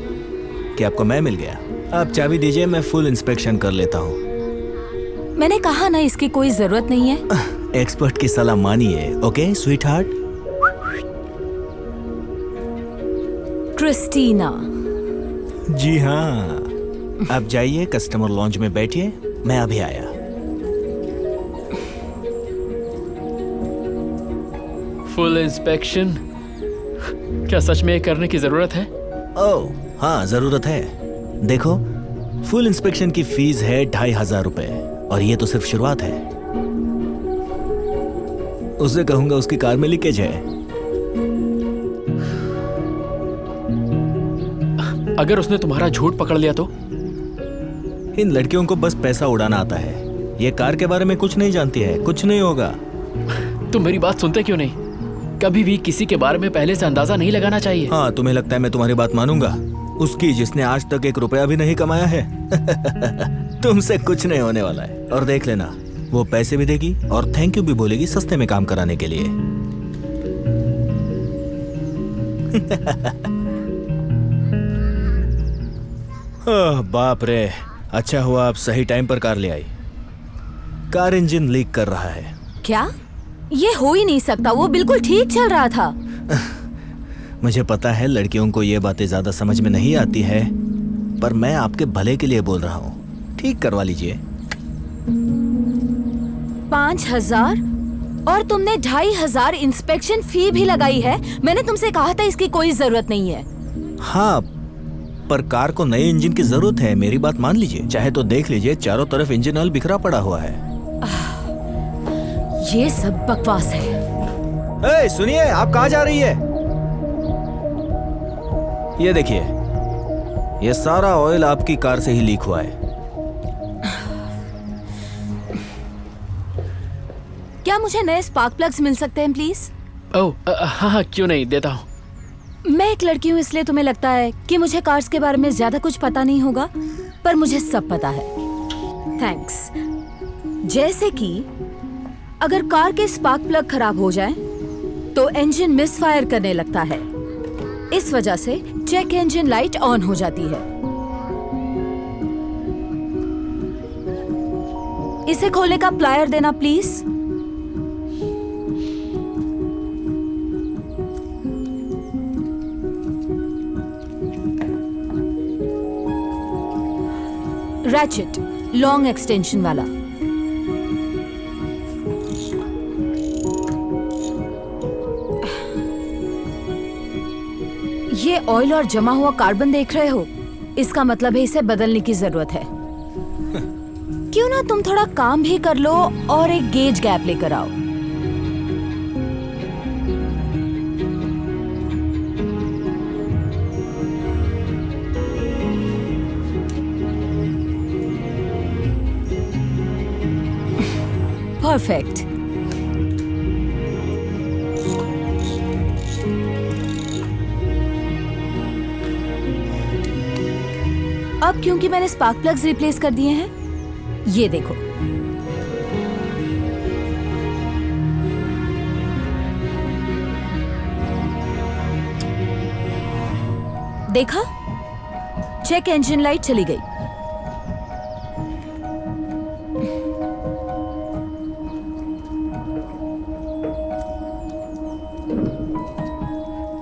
कि आपको मैं मिल गया। आप चाबी दीजिए, मैं फुल इंस्पेक्शन कर लेता हूँ। मैंने कहा ना, इसकी कोई जरूरत नहीं है। एक्सपर्ट की सलाह मानिए, ओके स्वीट हार्ट। क्रिस्टीना। जी हाँ, आप जाइए कस्टमर लॉन्च में बैठिए, मैं अभी आया। Full inspection? क्या सच में ये करने की जरूरत है? ओह हाँ, जरूरत है। देखो, फुल इंस्पेक्शन की फीस है 2,500 रुपए, और ये तो सिर्फ शुरुआत है। उसे कहूंगा उसकी कार में लीकेज है। अगर उसने तुम्हारा झूठ पकड़ लिया तो? इन लड़कियों को बस पैसा उड़ाना आता है। ये कार के बारे में कुछ नहीं जानती है। कुछ नहीं होगा। तुम मेरी बात सुनते क्यों नहीं? कभी भी किसी के बारे में पहले से अंदाजा नहीं लगाना चाहिए। हाँ, तुम्हें लगता है मैं तुम्हारी बात मानूंगा? उसकी जिसने आज तक 1 रुपया भी नहीं कमाया है। तुमसे कुछ नहीं होने वाला है। और देख लेना, वो पैसे भी देगी और थैंक यू भी बोलेगी सस्ते में काम कराने के लिए। बाप रे, अच्छा हुआ आप सही टाइम पर कार ले आई। कार इंजन लीक कर रहा है। क्या? ये हो ही नहीं सकता, वो बिल्कुल ठीक चल रहा था। मुझे पता है लड़कियों को ये बातें ज्यादा समझ में नहीं आती है, पर मैं आपके भले के लिए बोल रहा हूँ। ठीक करवा लीजिए। 5,000 और तुमने 2,500 इंस्पेक्शन फी भी लगाई है। मैंने तुमसे कहा था इसकी कोई जरूरत नहीं है। हाँ, पर कार को नए इंजन की जरूरत है। मेरी बात मान लीजिए। चाहे तो देख लीजिए, चारों तरफ इंजन ऑयल बिखरा पड़ा हुआ है। ये सब बकवास है। सुनिए, आप कहाँ जा रही है? ये देखिए, ये सारा ऑयल आपकी कार से ही लीक हुआ है। क्या मुझे नए स्पार्क प्लग्स मिल सकते हैं प्लीज? ओह हाँ हाँ, क्यों नहीं, देता हूँ। मैं एक लड़की हूँ, इसलिए तुम्हें लगता है कि मुझे कार्स के बारे में ज्यादा कुछ पता नहीं होगा, पर मुझे सब पता है। थैंक्स। जैसे कि अगर कार के स्पार्क प्लग खराब हो जाए तो इंजन मिसफायर करने लगता है। इस वजह से चेक इंजन लाइट ऑन हो जाती है। इसे खोलने का प्लायर देना प्लीज। रैचेट, लॉन्ग एक्सटेंशन वाला। ये ऑयल और जमा हुआ कार्बन देख रहे हो? इसका मतलब है इसे बदलने की जरूरत है। क्यों ना तुम थोड़ा काम भी कर लो और एक गेज गैप लेकर आओ। परफेक्ट। अब क्योंकि मैंने स्पार्क प्लग्स रिप्लेस कर दिए हैं, ये देखो। देखा? चेक इंजन लाइट चली गई।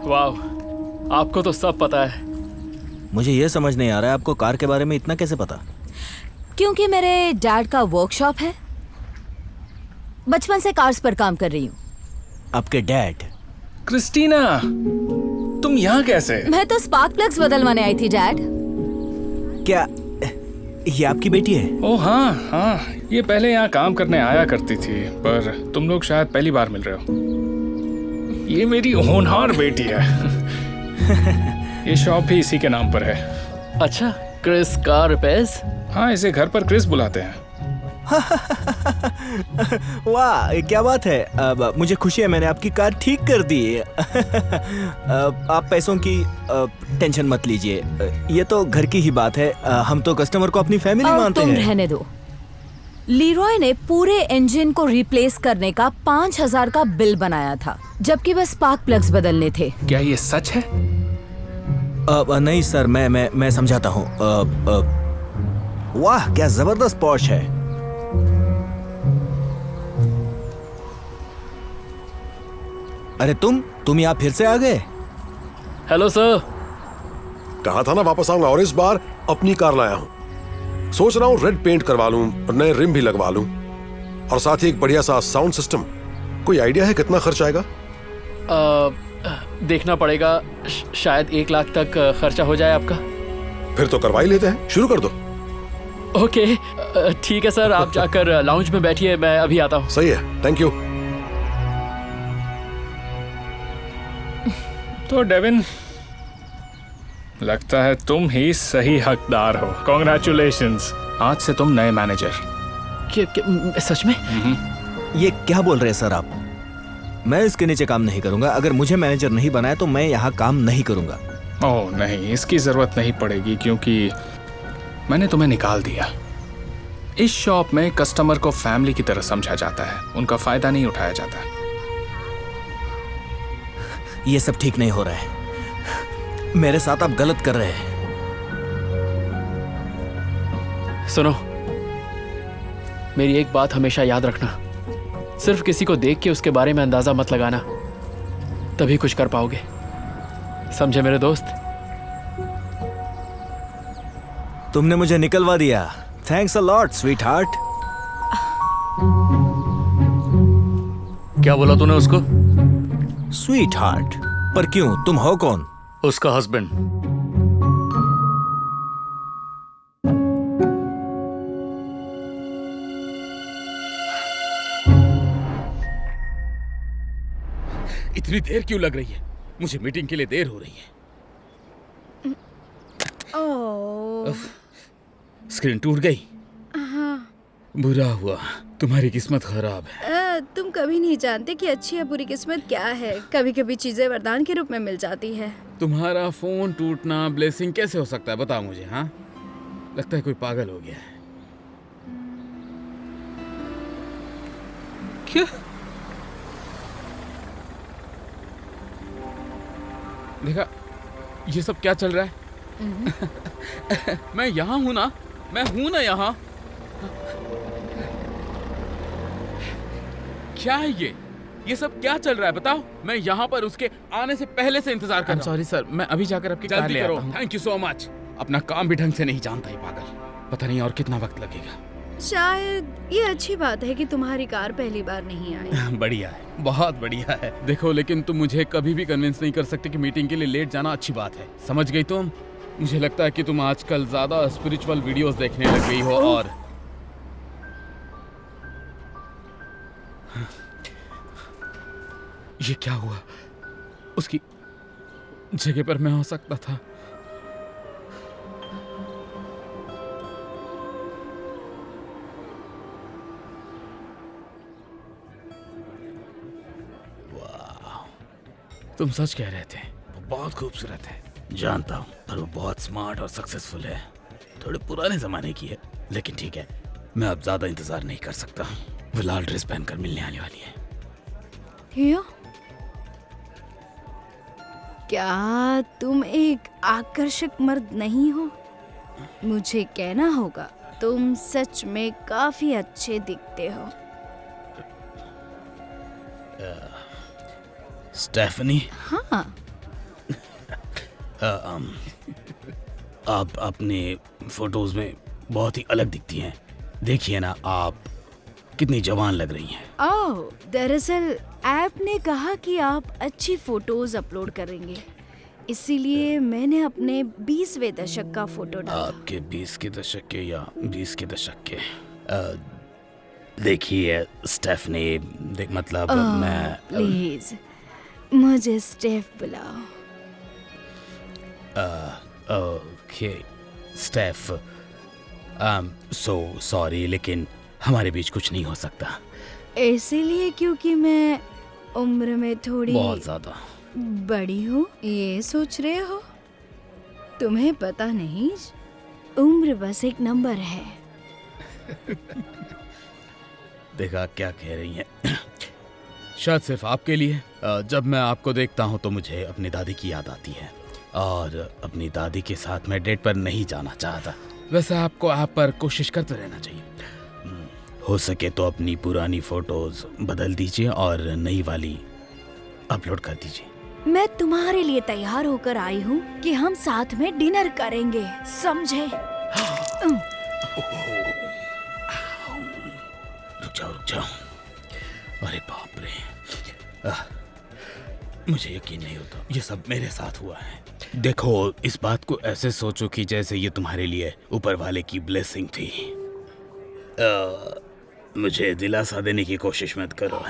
वाह, आपको तो सब पता है। मुझे ये समझ नहीं आ रहा है आपको कार के बारे में इतना कैसे पता? क्योंकि मेरे डैड का वर्कशॉप है। बचपन से कार्स पर काम कर रही हूँ। आपके डैड? क्रिस्टीना, तुम यहाँ कैसे? मैं तो स्पार्क प्लग्स बदलवाने आई थी डैड। क्या ये आपकी बेटी है? ओह हाँ हाँ, ये पहले यहाँ काम करने आया करती थी, पर तुम लोग शायद पहली बार मिल रहे हो। ये मेरी होनहार बेटी है। ये शॉप भी इसी के नाम पर है। अच्छा, क्रिस कार रिपेयर्स? हाँ, इसे घर पर क्रिस बुलाते हैं। वाह, क्या बात है। अब मुझे खुशी है, मैंने आपकी कार ठीक कर दी। आप पैसों की टेंशन मत लीजिए, ये तो घर की ही बात है। हम तो कस्टमर को अपनी फैमिली मानते हैं। तुम रहने दो। लीरॉय ने पूरे इंजन को रिप्लेस करने का 5000 का बिल बनाया था, जबकि बस स्पार्क प्लग्स बदलने थे। क्या ये सच है? नहीं सर, मैं समझाता हूँ। वाह, क्या जबरदस्त पॉश है। अरे तुम यहाँ फिर से आ गए? Hello sir. कहा था ना वापस आऊंगा, और इस बार अपनी कार लाया हूँ। सोच रहा हूँ रेड पेंट करवा लूं और नए रिम भी लगवा लूं, और साथ ही एक बढ़िया सा साउंड सिस्टम। कोई आइडिया है कितना खर्च आएगा? देखना पड़ेगा, शायद 1 लाख तक खर्चा हो जाए आपका। फिर तो करवा ही लेते हैं, शुरू कर दो। ओके ठीक है सर, आप जाकर लाउंज में बैठिए, मैं अभी आता हूँ। सही है, थैंक यू। तो डेविन, लगता है तुम ही सही हकदार हो। कॉन्ग्रेचुलेशंस, आज से तुम नए मैनेजर। सच में? ये क्या बोल रहे हैं सर आप? मैं इसके नीचे काम नहीं करूंगा। अगर मुझे मैनेजर नहीं बनाया तो मैं यहाँ काम नहीं करूंगा। ओह नहीं, इसकी जरूरत नहीं पड़ेगी, क्योंकि मैंने तुम्हें निकाल दिया। इस शॉप में कस्टमर को फैमिली की तरह समझा जाता है, उनका फायदा नहीं उठाया जाता। ये सब ठीक नहीं हो रहा है। मेरे साथ आप गलत कर रहे हैं। सुनो, मेरी एक बात हमेशा याद रखना, सिर्फ किसी को देख के उसके बारे में अंदाजा मत लगाना, तभी कुछ कर पाओगे। समझे मेरे दोस्त? तुमने मुझे निकलवा दिया। Thanks a lot sweet heart. क्या बोला तूने उसको? Sweet heart? पर क्यों, तुम हो कौन? उसका हस्बैंड। इतनी देर क्यों लग रही है? मुझे मीटिंग के लिए देर हो रही है। ओह, स्क्रीन टूट गई। हाँ। बुरा हुआ, तुम्हारी किस्मत खराब है। तुम कभी नहीं जानते कि अच्छी या बुरी किस्मत क्या है। कभी कभी चीजें वरदान के रूप में मिल जाती है। तुम्हारा फोन टूटना ब्लेसिंग कैसे हो सकता है, बताओ मुझे। हाँ, लगता है कोई पागल हो गया है। क्या? देखा, ये सब क्या चल रहा है? मैं यहाँ हूँ ना, मैं हूँ ना यहाँ। क्या है ये सब क्या चल रहा है बताओ? मैं यहाँ पर उसके आने से पहले से इंतजार कर रहा हूँ। सॉरी सर, मैं अभी जाकर आपकी कार ले आता हूँ। Thank you so much. अपना काम भी ढंग से नहीं जानता ही पागल। पता नहीं और कितना वक्त लगेगा। शायद ये अच्छी बात है कि तुम्हारी कार पहली बार नहीं आई। बढ़िया है, बहुत बढ़िया है। देखो, लेकिन तुम मुझे कभी भी कन्विंस नहीं कर सकते कि मीटिंग के लिए लेट जाना अच्छी बात है। समझ गई तुम? मुझे लगता है कि तुम आजकल ज्यादा स्पिरिचुअल वीडियोस देखने लग गई हो। और ये क्या हुआ? उसकी जगह पर मैं हो सकता था। तुम सच कह रहे थे, वो बहुत खूबसूरत है। जानता हूँ, और वो बहुत स्मार्ट और सक्सेसफुल है। थोड़े पुराने जमाने की है, लेकिन ठीक है, मैं अब ज्यादा इंतजार नहीं कर सकता। वो लाल ड्रेस पहनकर मिलने आने वाली है। क्यों? क्या तुम एक आकर्षक मर्द नहीं हो? मुझे कहना होगा, तुम सच में काफी अच्छे दिखते हो। स्टेफनी? हाँ। आप अपने फोटोज में बहुत ही अलग दिखती हैं। देखिए ना, आप कितनी जवान लग रही हैं। ओह, दरअसल ऐप ने कहा कि आप अच्छी फोटोज अपलोड करेंगे, इसीलिए मैंने अपने 20वें दशक का फोटो डाला। आपके 20 के दशक के या 20 के दशक के? देखिए स्टेफनी, देख मतलब मैं प्लीज मुझे स्टेफ बुलाओ। ओके स्टेफ, सो सॉरी, लेकिन हमारे बीच कुछ नहीं हो सकता। इसीलिए क्योंकि मैं उम्र में थोड़ी बहुत ज्यादा बड़ी हूँ, ये सोच रहे हो? तुम्हें पता नहीं, उम्र बस एक नंबर है। देखा क्या कह रही हैं? शायद सिर्फ आपके लिए। जब मैं आपको देखता हूँ तो मुझे अपनी दादी की याद आती है, और अपनी दादी के साथ मैं डेट पर नहीं जाना चाहता। वैसे आपको आप पर कोशिश करते रहना चाहिए। हो सके तो अपनी पुरानी फोटोज बदल दीजिए और नई वाली अपलोड कर दीजिए। मैं तुम्हारे लिए तैयार होकर आई हूँ कि हम साथ में डिनर करेंगे, समझे? रुक जाओ। अरे बाप रे, मुझे यकीन नहीं होता ये सब मेरे साथ हुआ है। देखो, इस बात को ऐसे सोचो कि जैसे ये तुम्हारे लिए ऊपर वाले की ब्लेसिंग थी। मुझे दिलासा देने की कोशिश मत करो।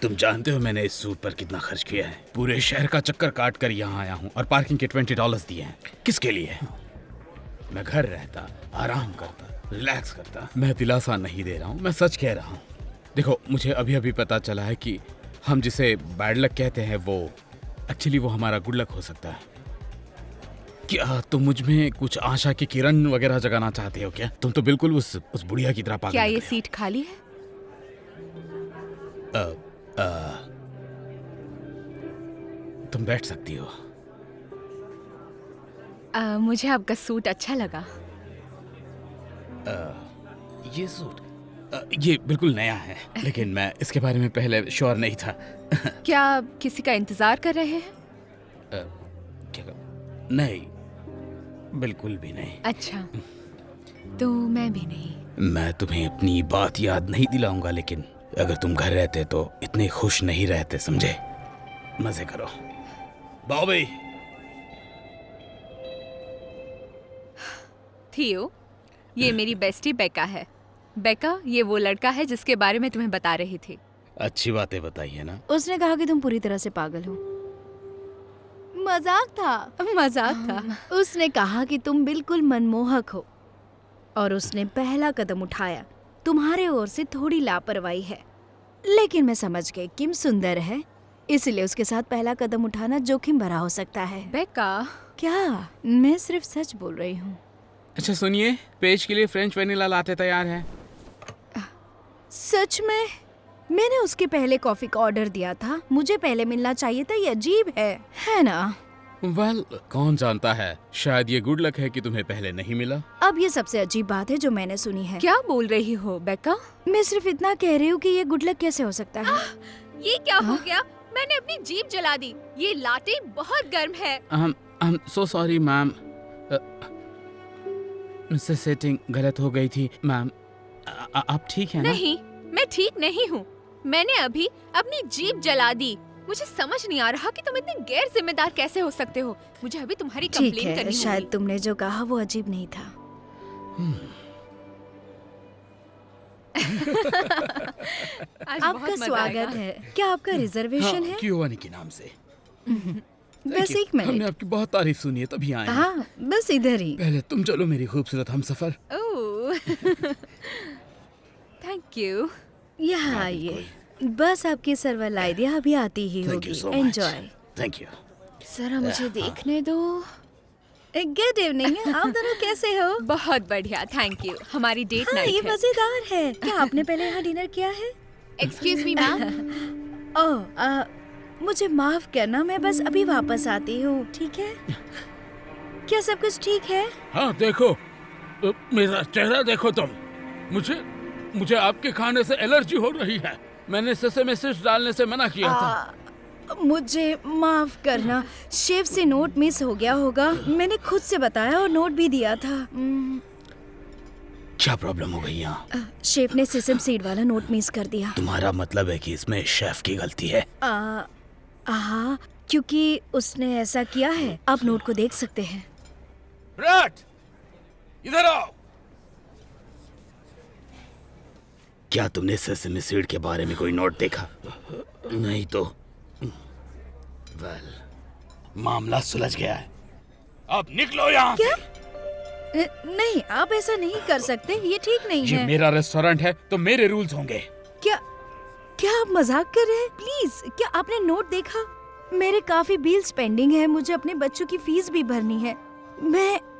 तुम जानते हो मैंने इस सूट पर कितना खर्च किया है। पूरे शहर का चक्कर काट कर यहाँ आया हूँ और पार्किंग के $20 दिए हैं। किसके लिए? मैं घर रहता, आराम करता, रिलैक्स करता। मैं दिलासा नहीं दे रहा हूँ, मैं सच कह रहा हूँ। देखो, मुझे अभी अभी पता चला है कि हम जिसे बैड लक कहते हैं वो एक्चुअली वो हमारा गुड लक हो सकता है। क्या तुम मुझ में कुछ आशा की किरण वगैरह जगाना चाहते हो क्या? तुम तो बिल्कुल उस बुढ़िया की तरह पागल। क्या ये सीट खाली है? तुम बैठ सकती हो। मुझे आपका सूट अच्छा लगा। ये सूट ये बिल्कुल नया है, लेकिन मैं इसके बारे में पहले श्योर नहीं था। क्या आप किसी का इंतजार कर रहे हैं? क्या? नहीं, बिल्कुल भी नहीं। अच्छा, तो मैं भी नहीं। मैं तुम्हें अपनी बात याद नहीं दिलाऊंगा, लेकिन अगर तुम घर रहते तो इतने खुश नहीं रहते, समझे? मजे करो। बॉबी। थियो, ये मेरी बेस्टी बेका है। बेका, ये वो लड़का है जिसके बारे में तुम्हें बता रही थी। अच्छी बातें बताइए ना। उसने कहा कि तुम पूरी तरह से पागल हो। मजाक था। उसने कहा कि तुम बिल्कुल मनमोहक हो, और उसने पहला कदम उठाया। तुम्हारे ओर से थोड़ी लापरवाही है, लेकिन मैं समझ गई किम सुंदर है, इसलिए उसके साथ पहला कदम उठाना जोखिम भरा हो सकता है। बेका, क्या? मैं सिर्फ सच बोल रही हूँ। अच्छा सुनिए, पेज के लिए फ्रेंच वेनिला लाटे तैयार है। सच में? मैंने उसके पहले कॉफी का ऑर्डर दिया था। मुझे पहले मिलना चाहिए था। ये अजीब है ना? वेल, कौन जानता है, शायद ये गुड लक है कि तुम्हें पहले नहीं मिला। अब ये सबसे अजीब बात है जो मैंने सुनी है। क्या बोल रही हो बेका? मैं सिर्फ इतना कह रही हूँ कि ये गुड लक कैसे हो सकता है? ये क्या हो गया? मैंने अपनी जीप जला दी। ये लाटे बहुत गर्म है। सो सॉरी मैम, मुझसे सेटिंग गलत हो गई थी मैम। आप ठीक है ना? नहीं, मैं ठीक नहीं हूँ। मैंने अभी अपनी जीप जला दी। मुझे समझ नहीं आ रहा कि तुम इतने गैर जिम्मेदार कैसे हो सकते हो। मुझे अभी तुम्हारी ठीक कंप्लेन करनी है, शायद होगी। तुमने जो कहा वो अजीब नहीं था। आज आपका बहुत मजा स्वागत आएगा। है। क्या आपका रिजर्वेशन है? क्यों के नाम से। बस एक हमने मिनट। आपकी बहुत तारीफ सुनी है तभी आए हैं। हाँ, बस इधर ही। पहले तुम चलो मेरी खूबसूरत हमसफर। Thank you. यहाँ आइए। बस आपकी सर्वर आइडिया अभी आती ही Thank you होगी। so much. Enjoy. Thank you. जरा मुझे देखने दो। Good evening. आप दोनों कैसे हो? बहुत बढ़िया, थैंक यू। हमारी डेट हाँ, नाइट ये है। मजेदार है। क्या आपने पहले यहाँ डिनर किया है? Excuse me ma'am. ओह, मुझे माफ करना, मैं बस अभी वापस आती हूँ। ठीक है? क्या सब कुछ ठीक है? हाँ देखो, मेरा चेहरा देखो तुम। मुझे आपके खाने से एलर्जी हो रही है। मैंने सेसेमी सीड्स डालने से मना किया था। मुझे माफ करना, शेफ से नोट मिस हो गया होगा। मैंने खुद से बताया और नोट भी दिया था। क्या प्रॉब्लम हो गई यहाँ? शेफ ने सेसम सीड वाला नोट मिस कर दिया। तुम्हारा मतलब है कि इसमें शेफ की गलती है? हाँ, क्योंकि उसने ऐसा किया है। आप नोट को देख सकते हैं। रैट, इधर आओ। क्या तुमने सेसेमी सीड के बारे में कोई नोट देखा? नहीं तो वेल, मामला सुलझ गया है। अब निकलो यहाँ से। नहीं, आप ऐसा नहीं कर सकते। ये ठीक नहीं ये है। मेरा रेस्टोरेंट है तो मेरे रूल्स होंगे। क्या आप मजाक कर रहे हैं? प्लीज, क्या आपने नोट देखा? मेरे काफी बिल्स पेंडिंग है। मुझे अपने बच्चों की फीस भी भरनी है।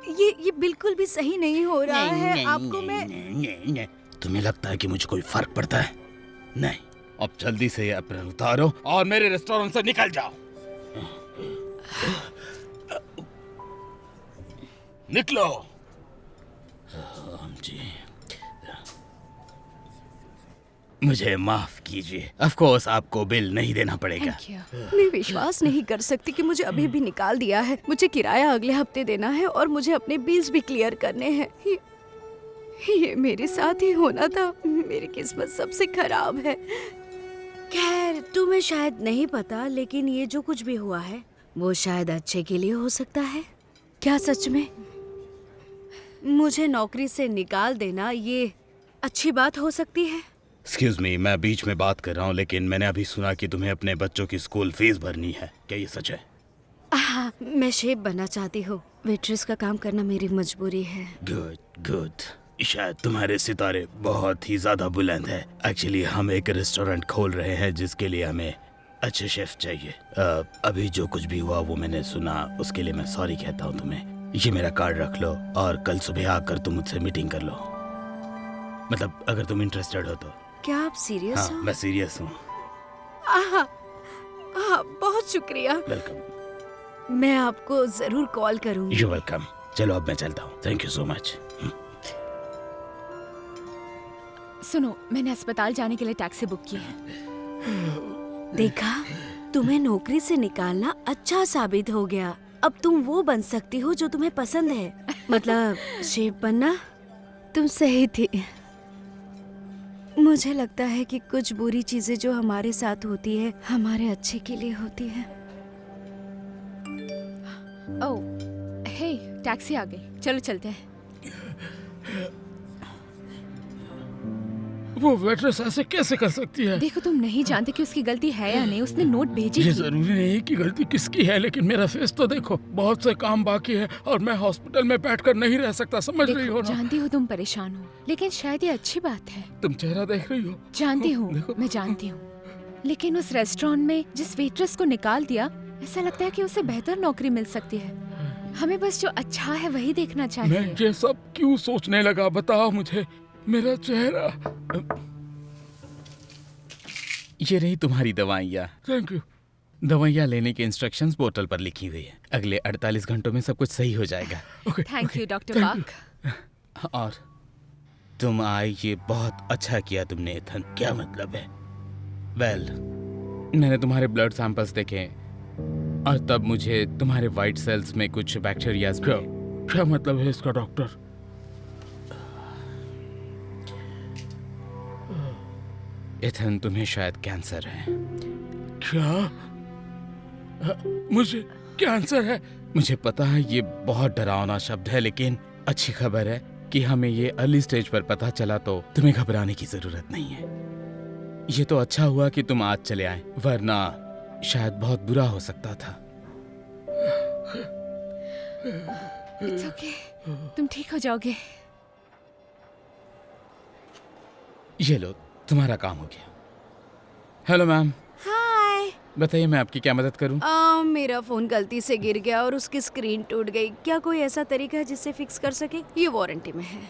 ये बिल्कुल भी सही नहीं हो रहा है। आपको मैं तुम्हें लगता है कि मुझे कोई फर्क पड़ता है? नहीं, अब जल्दी से ये अप्रैल उतारो और मेरे रेस्टोरेंट से निकल जाओ। निकलो। जी, मुझे माफ कीजिए। ऑफ कोर्स आपको बिल नहीं देना पड़ेगा। मैं विश्वास नहीं कर सकती कि मुझे अभी भी निकाल दिया है। मुझे किराया अगले हफ्ते देना है और मुझे अपने बिल्स भी क्लियर करने हैं। ये मेरे साथ ही होना था। मेरी किस्मत सबसे खराब है। खैर, तुम्हें शायद नहीं पता, लेकिन ये जो कुछ भी हुआ है वो शायद अच्छे के लिए हो सकता है। क्या सच में? मुझे नौकरी से निकाल देना ये अच्छी बात हो सकती है? एक्सक्यूज मी, मैं बीच में बात कर रहा हूँ, लेकिन मैंने अभी सुना कि तुम्हें अपने बच्चों की स्कूल फीस भरनी है। क्या ये सच है? मैं शेफ बनना चाहती हूँ। वेट्रेस का काम करना मेरी मजबूरी है। Good good. शायद तुम्हारे सितारे बहुत ही ज्यादा बुलंद है। एक्चुअली हम एक रेस्टोरेंट खोल रहे हैं जिसके लिए हमें अच्छे शेफ चाहिए। अभी जो कुछ भी हुआ वो मैंने सुना, उसके लिए मैं सॉरी कहता हूँ तुम्हें। ये मेरा कार्ड रख लो और कल सुबह आकर तुम मुझसे मीटिंग कर लो। मतलब अगर तुम इंटरेस्टेड हो तो। क्या आप सीरियस हाँ, हो? मैं सीरियस हूँ। बहुत शुक्रिया। वेलकम। मैं आपको जरूर कॉल करूंगी। You welcome. चलो अब मैं चलता हूँ। Thank you so much. सुनो, मैंने अस्पताल जाने के लिए टैक्सी बुक की है। देखा, तुम्हें नौकरी से निकालना अच्छा साबित हो गया। अब तुम वो बन सकती हो जो तुम्हें पसंद है। मतलब शेफ बनना। तुम सही थी। मुझे लगता है कि कुछ बुरी चीजें जो हमारे साथ होती है हमारे अच्छे के लिए होती है। ओह, हे, टैक्सी आ गई। चलो चलते हैं। वो वेट्रेस ऐसे कैसे कर सकती है? देखो, तुम नहीं जानते कि उसकी गलती है या नहीं। उसने नोट भेजी ये थी। जरूरी नहीं कि गलती किसकी है, लेकिन मेरा फेस तो देखो, बहुत से काम बाकी है और मैं हॉस्पिटल में बैठकर नहीं रह सकता, समझ रही हो ना? जानती हूँ तुम परेशान हो, लेकिन शायद ये अच्छी बात है। तुम चेहरा देख रही हो? जानती हूँ, देखो। मैं जानती हूँ, लेकिन उस रेस्टोरेंट में जिस वेट्रेस को निकाल दिया, ऐसा लगता है कि उसे बेहतर नौकरी मिल सकती है। हमें बस जो अच्छा है वही देखना चाहिए। मैं ये सब क्यों सोचने लगा, बताओ मुझे। मेरा चेहरा। ये रही तुम्हारी दवाइयाँ। Thank you. दवाइयाँ लेने की इंस्ट्रक्शंस बोतल पर लिखी हुई है। अगले 48 घंटों में सब कुछ सही हो जाएगा। Thank you doctor park. और तुम आए, ये बहुत अच्छा किया तुमने एथन। क्या मतलब है? मैंने तुम्हारे ब्लड सैंपल्स देखे और तब मुझे तुम्हारे वाइट सेल्स में कुछ बैक्टीरिया। क्या मतलब है इसका डॉक्टर? एथन, तुम्हें शायद कैंसर है। क्या? मुझे कैंसर है? मुझे पता है ये बहुत डरावना शब्द है, लेकिन अच्छी खबर है कि हमें ये अर्ली स्टेज पर पता चला तो तुम्हें घबराने की जरूरत नहीं है। ये तो अच्छा हुआ कि तुम आज चले आए, वरना शायद बहुत बुरा हो सकता था। It's okay. तुम ठीक हो जाओगे। ये लो, तुम्हारा काम हो गया। Hello ma'am. हाय। बताइए, मैं आपकी क्या मदद करूं? मेरा फोन गलती से गिर गया और उसकी स्क्रीन टूट गई। क्या कोई ऐसा तरीका है जिससे फिक्स कर सके? ये वारंटी में है।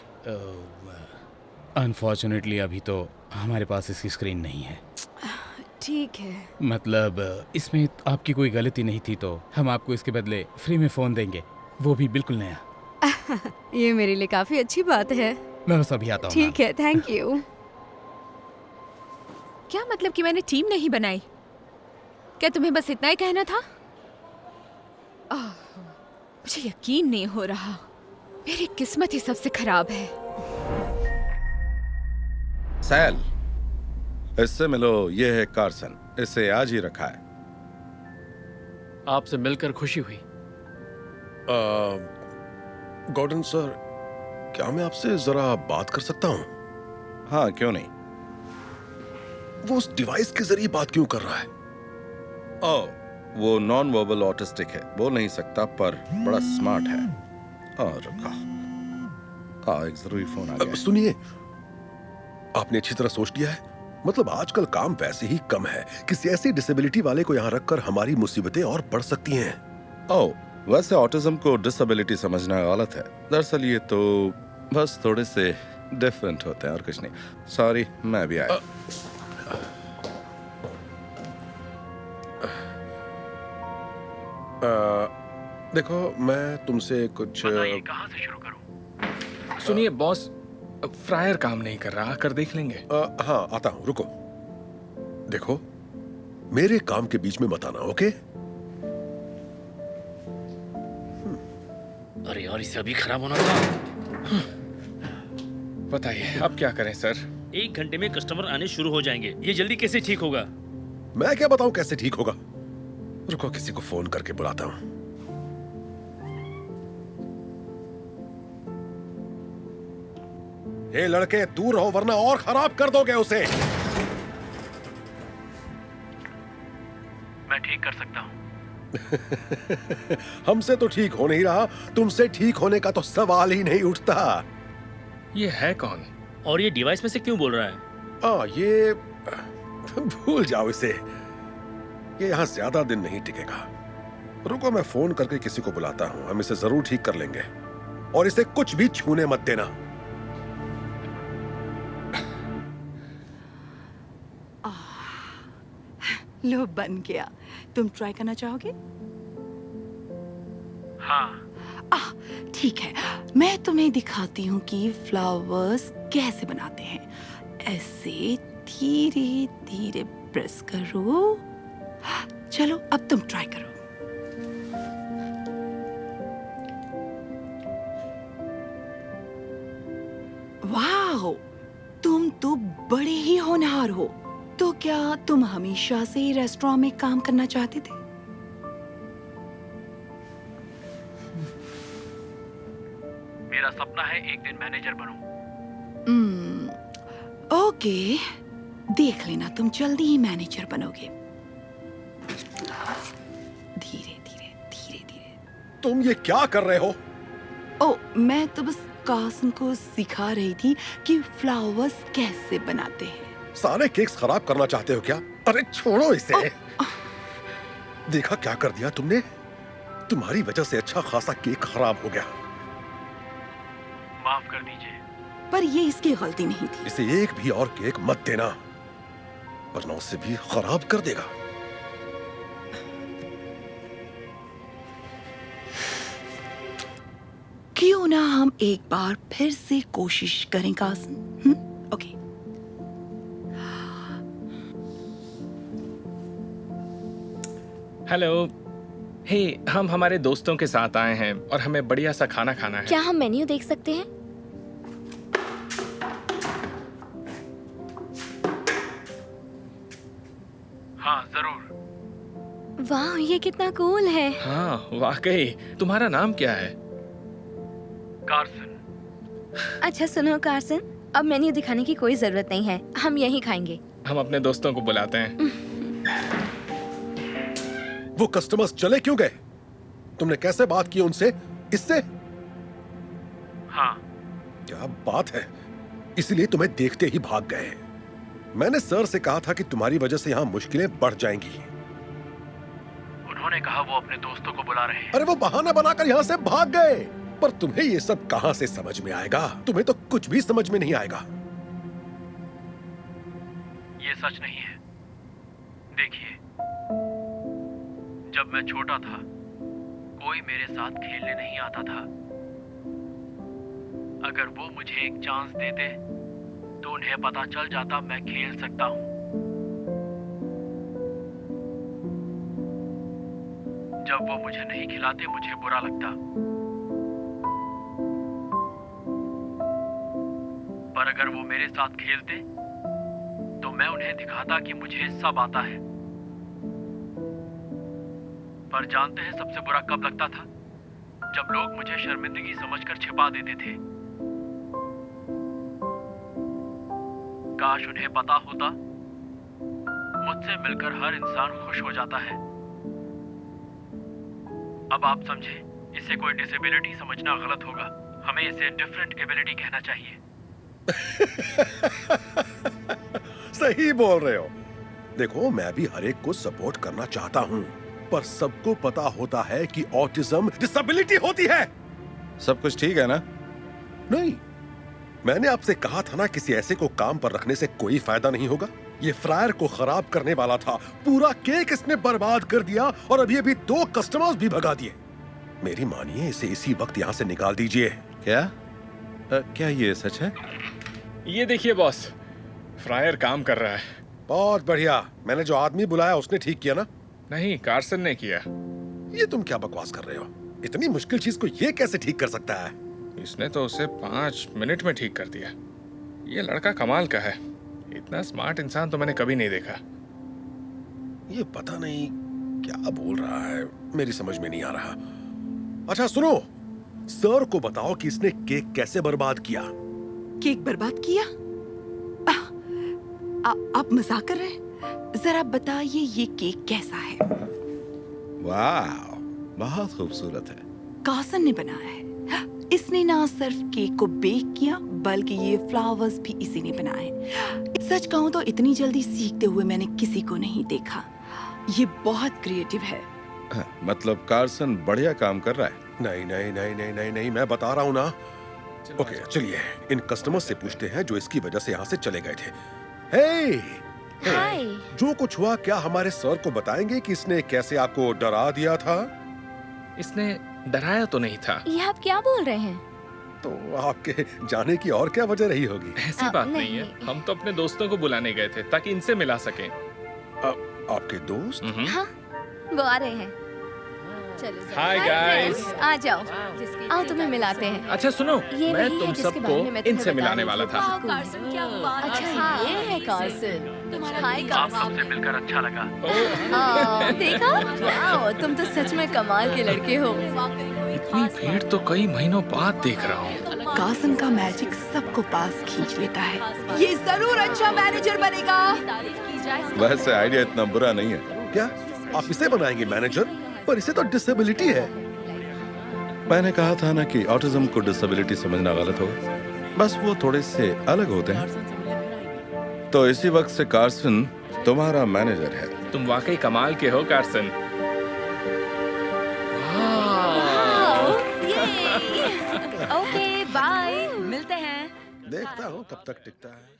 अनफॉर्चुनेटली अभी तो हमारे पास इसकी स्क्रीन नहीं है। ठीक है। मतलब इसमें आपकी कोई गलती नहीं थी, तो हम आपको इसके बदले फ्री में फोन देंगे, वो भी बिल्कुल नया। ये मेरे लिए काफी अच्छी बात है। मैं बस अभी आता हूँ। ठीक है, थैंक यू। क्या मतलब कि मैंने टीम नहीं बनाई? क्या तुम्हें बस इतना ही कहना था? मुझे यकीन नहीं हो रहा। मेरी किस्मत ही सबसे खराब है। सैल, इससे मिलो, ये है कार्सन, इसे आज ही रखा है। आपसे मिलकर खुशी हुई। गॉर्डन सर, क्या मैं आपसे जरा बात कर सकता हूँ? हाँ, क्यों नहीं। वो उस डिवाइस के जरिए बात क्यों कर रहा है? ओह, वो नॉन वर्बल ऑटिस्टिक है, बोल नहीं सकता पर बड़ा स्मार्ट है। और रुका, एक जरूरी फोन आ गया। सुनिए, आपने अच्छी तरह सोच लिया है? मतलब आजकल काम वैसे ही कम है, किसी ऐसी डिसेबिलिटी वाले को यहाँ रखकर हमारी मुसीबतें और बढ़ सकती हैं। ओह, वैसे ऑटिज्म को डिसेबिलिटी समझना गलत है। दरअसल ये तो बस थोड़े से डिफरेंट होते हैं और कुछ नहीं। सॉरी, मैं भी आया। देखो, मैं तुमसे कुछ। कहाँ से शुरू करूं? सुनिए बॉस, फ्रायर काम नहीं कर रहा, आकर देख लेंगे। हाँ, आता हूँ, रुको। देखो, मेरे काम के बीच में मत आना, ओके? अरे यार, इसे अभी खराब होना था। बताइए अब क्या करें सर? 1 घंटे में कस्टमर आने शुरू हो जाएंगे। ये जल्दी कैसे ठीक होगा? मैं क्या बताऊं कैसे ठीक होगा? रुको, किसी को फोन करके बुलाता हूं। ये लड़के दूर रहो वरना और खराब कर दोगे उसे। मैं ठीक कर सकता हूँ। हमसे तो ठीक हो नहीं रहा, तुमसे ठीक होने का तो सवाल ही नहीं उठता। ये है कौन? और ये डिवाइस में से क्यों बोल रहा है? ये भूल जाओ इसे, ये यहाँ ज्यादा दिन नहीं टिकेगा। रुको, मैं फोन करके किसी को बुलाता हूँ, हम इसे जरूर ठीक कर लेंगे। और इसे कुछ भी छूने मत देना। लो, बन गया। तुम ट्राई करना चाहोगे? हाँ। ठीक है, मैं तुम्हें दिखाती हूँ कि फ्लावर्स कैसे बनाते हैं। ऐसे धीरे धीरे प्रेस करो। चलो, अब तुम ट्राई करो। वाह, तुम तो बड़े ही होनहार हो। तो क्या तुम हमेशा से ही रेस्टोरेंट में काम करना चाहते थे? मेरा सपना है एक दिन मैनेजर बनूं। ओके, देख लेना, तुम जल्दी ही मैनेजर बनोगे। धीरे धीरे धीरे धीरे। तुम ये क्या कर रहे हो? ओ, मैं तो बस कार्सन को सिखा रही थी कि फ्लावर्स कैसे बनाते हैं। सारे केक्स खराब करना चाहते हो क्या? अरे छोड़ो इसे। देखा क्या कर दिया तुमने? तुम्हारी वजह से अच्छा खासा केक खराब हो गया। माफ कर दीजिए। पर ये इसकी गलती नहीं थी। इसे एक भी और केक मत देना, वरना उसे भी खराब कर देगा। क्यों ना हम एक बार फिर से कोशिश करें कार्सन? ओके। हेलो। हे, हम हमारे दोस्तों के साथ आए हैं और हमें बढ़िया सा खाना खाना है। क्या हम मेन्यू देख सकते हैं? हाँ जरूर। वाह, ये कितना कूल है। हाँ वाकई। तुम्हारा नाम क्या है? कार्सन। अच्छा सुनो कार्सन, अब मेन्यू दिखाने की कोई जरूरत नहीं है, हम यहीं खाएंगे। हम अपने दोस्तों को बुलाते हैं। वो कस्टमर्स चले क्यों गए? तुमने कैसे बात की उनसे? इससे? हाँ। क्या बात है, इसलिए तुम्हें देखते ही भाग गए। मैंने सर से कहा था कि तुम्हारी वजह से यहाँ मुश्किलें बढ़ जाएंगी। उन्होंने कहा वो अपने दोस्तों को बुला रहे हैं। अरे वो बहाना बनाकर यहाँ से भाग गए। पर तुम्हें ये सब कहाँ से समझ में आएगा? तुम्हें तो कुछ भी समझ में नहीं आएगा। ये सच नहीं है। देखिए, जब मैं छोटा था कोई मेरे साथ खेलने नहीं आता था। अगर वो मुझे एक चांस देते तो उन्हें पता चल जाता मैं खेल सकता हूँ। जब वो मुझे नहीं खिलाते मुझे बुरा लगता, पर अगर वो मेरे साथ खेलते तो मैं उन्हें दिखाता कि मुझे सब आता है। पर जानते हैं सबसे बुरा कब लगता था? जब लोग मुझे शर्मिंदगी समझकर छिपा देते थे। काश उन्हें पता होता, मुझसे मिलकर हर इंसान खुश हो जाता है। अब आप समझे, इसे कोई डिसेबिलिटी समझना गलत होगा। हमें इसे डिफरेंट एबिलिटी कहना चाहिए। सही बोल रहे हो। देखो, मैं भी हर एक को सपोर्ट करना चाहता हूँ, पर सबको पता होता है कि ऑटिज्म डिसेबिलिटी होती है। सब कुछ ठीक है ना? नहीं, मैंने आपसे कहा था ना, किसी ऐसे को काम पर रखने से कोई फायदा नहीं होगा। ये फ्रायर को खराब करने वाला था। पूरा केक इसने बर्बाद कर दिया और अभी 2 कस्टमर्स भी भगा दिए। मेरी मानिए, इसे इसी वक्त यहाँ से निकाल दीजिए। क्या? क्या ये सच है? ये देखिए बॉस, फ्रायर काम कर रहा है। बहुत बढ़िया। मैंने जो आदमी बुलाया उसने ठीक किया ना? नहीं, कार्सन ने किया। ये तुम क्या बकवास कर रहे हो? इतनी मुश्किल चीज को ये कैसे ठीक कर सकता है? इसने तो उसे 5 मिनट में ठीक कर दिया। ये लड़का कमाल का है। इतना स्मार्ट इंसान तो मैंने कभी नहीं देखा। ये पता नहीं क्या बोल रहा है, मेरी समझ में नहीं आ रहा। अच्छा सुनो, सर को बताओ कि इसने केक कैसे बर्बाद किया। केक बर्बाद किया? आप मजाक कर रहे हैं? जरा बताइए ये केक कैसा है? वाह, बहुत खूबसूरत है। कार्सन ने बनाया है। इसने ना सिर्फ केक को बेक किया, बल्कि ये फ्लावर्स भी इसी ने बनाए। सच कहूं तो इतनी जल्दी सीखते हुए मैंने किसी को नहीं देखा। ये बहुत क्रिएटिव है। मतलब कार्सन बढ़िया काम कर रहा है। नहीं नहीं नहीं नहीं नहीं नहीं, मैं बता रहा हूँ ना। ओके, चलिए इन कस्टमर से पूछते हैं जो इसकी वजह से यहाँ से चले गए थे। हे, हाय। जो कुछ हुआ, क्या हमारे सर को बताएंगे कि इसने कैसे आपको डरा दिया था? इसने डराया तो नहीं था। ये आप क्या बोल रहे हैं? तो आपके जाने की और क्या वजह रही होगी? ऐसी बात नहीं है। हम तो अपने दोस्तों को बुलाने गए थे ताकि इनसे मिला सकें। आपके दोस्त? हाँ, वो आ रहे हैं। Hi guys. आ जाओ, आओ तुम्हें मिलाते हैं। अच्छा सुनो, ये मैं वही है तुम जिसके सबको बारे में मैं तुम्हें इनसे बता मिलाने रही वाला थी। था। कार्सन, क्या बात है। अच्छा, ये है कार्सन। हाय आपसे मिलकर अच्छा लगा। देखा? वाओ, तुम तो सच में कमाल के लड़के हो। इतनी भीड़ तो कई महीनों बाद देख रहा हूँ। कार्सन का मैजिक सबको पास खींच लेता है। ये जरूर अच्छा मैनेजर बनेगा। वैसे आइडिया इतना बुरा नहीं है। क्या आप इसे बनाएंगे मैनेजर? पर इसे तो डिसेबिलिटी है। मैंने कहा था ना कि ऑटिज्म को डिसेबिलिटी समझना गलत होगा। बस वो थोड़े से अलग होते हैं। तो इसी वक्त से कार्सन तुम्हारा मैनेजर है। तुम वाकई कमाल के हो कार्सन। ओके, बाय, मिलते हैं। देखता हूँ कब तक टिकता है।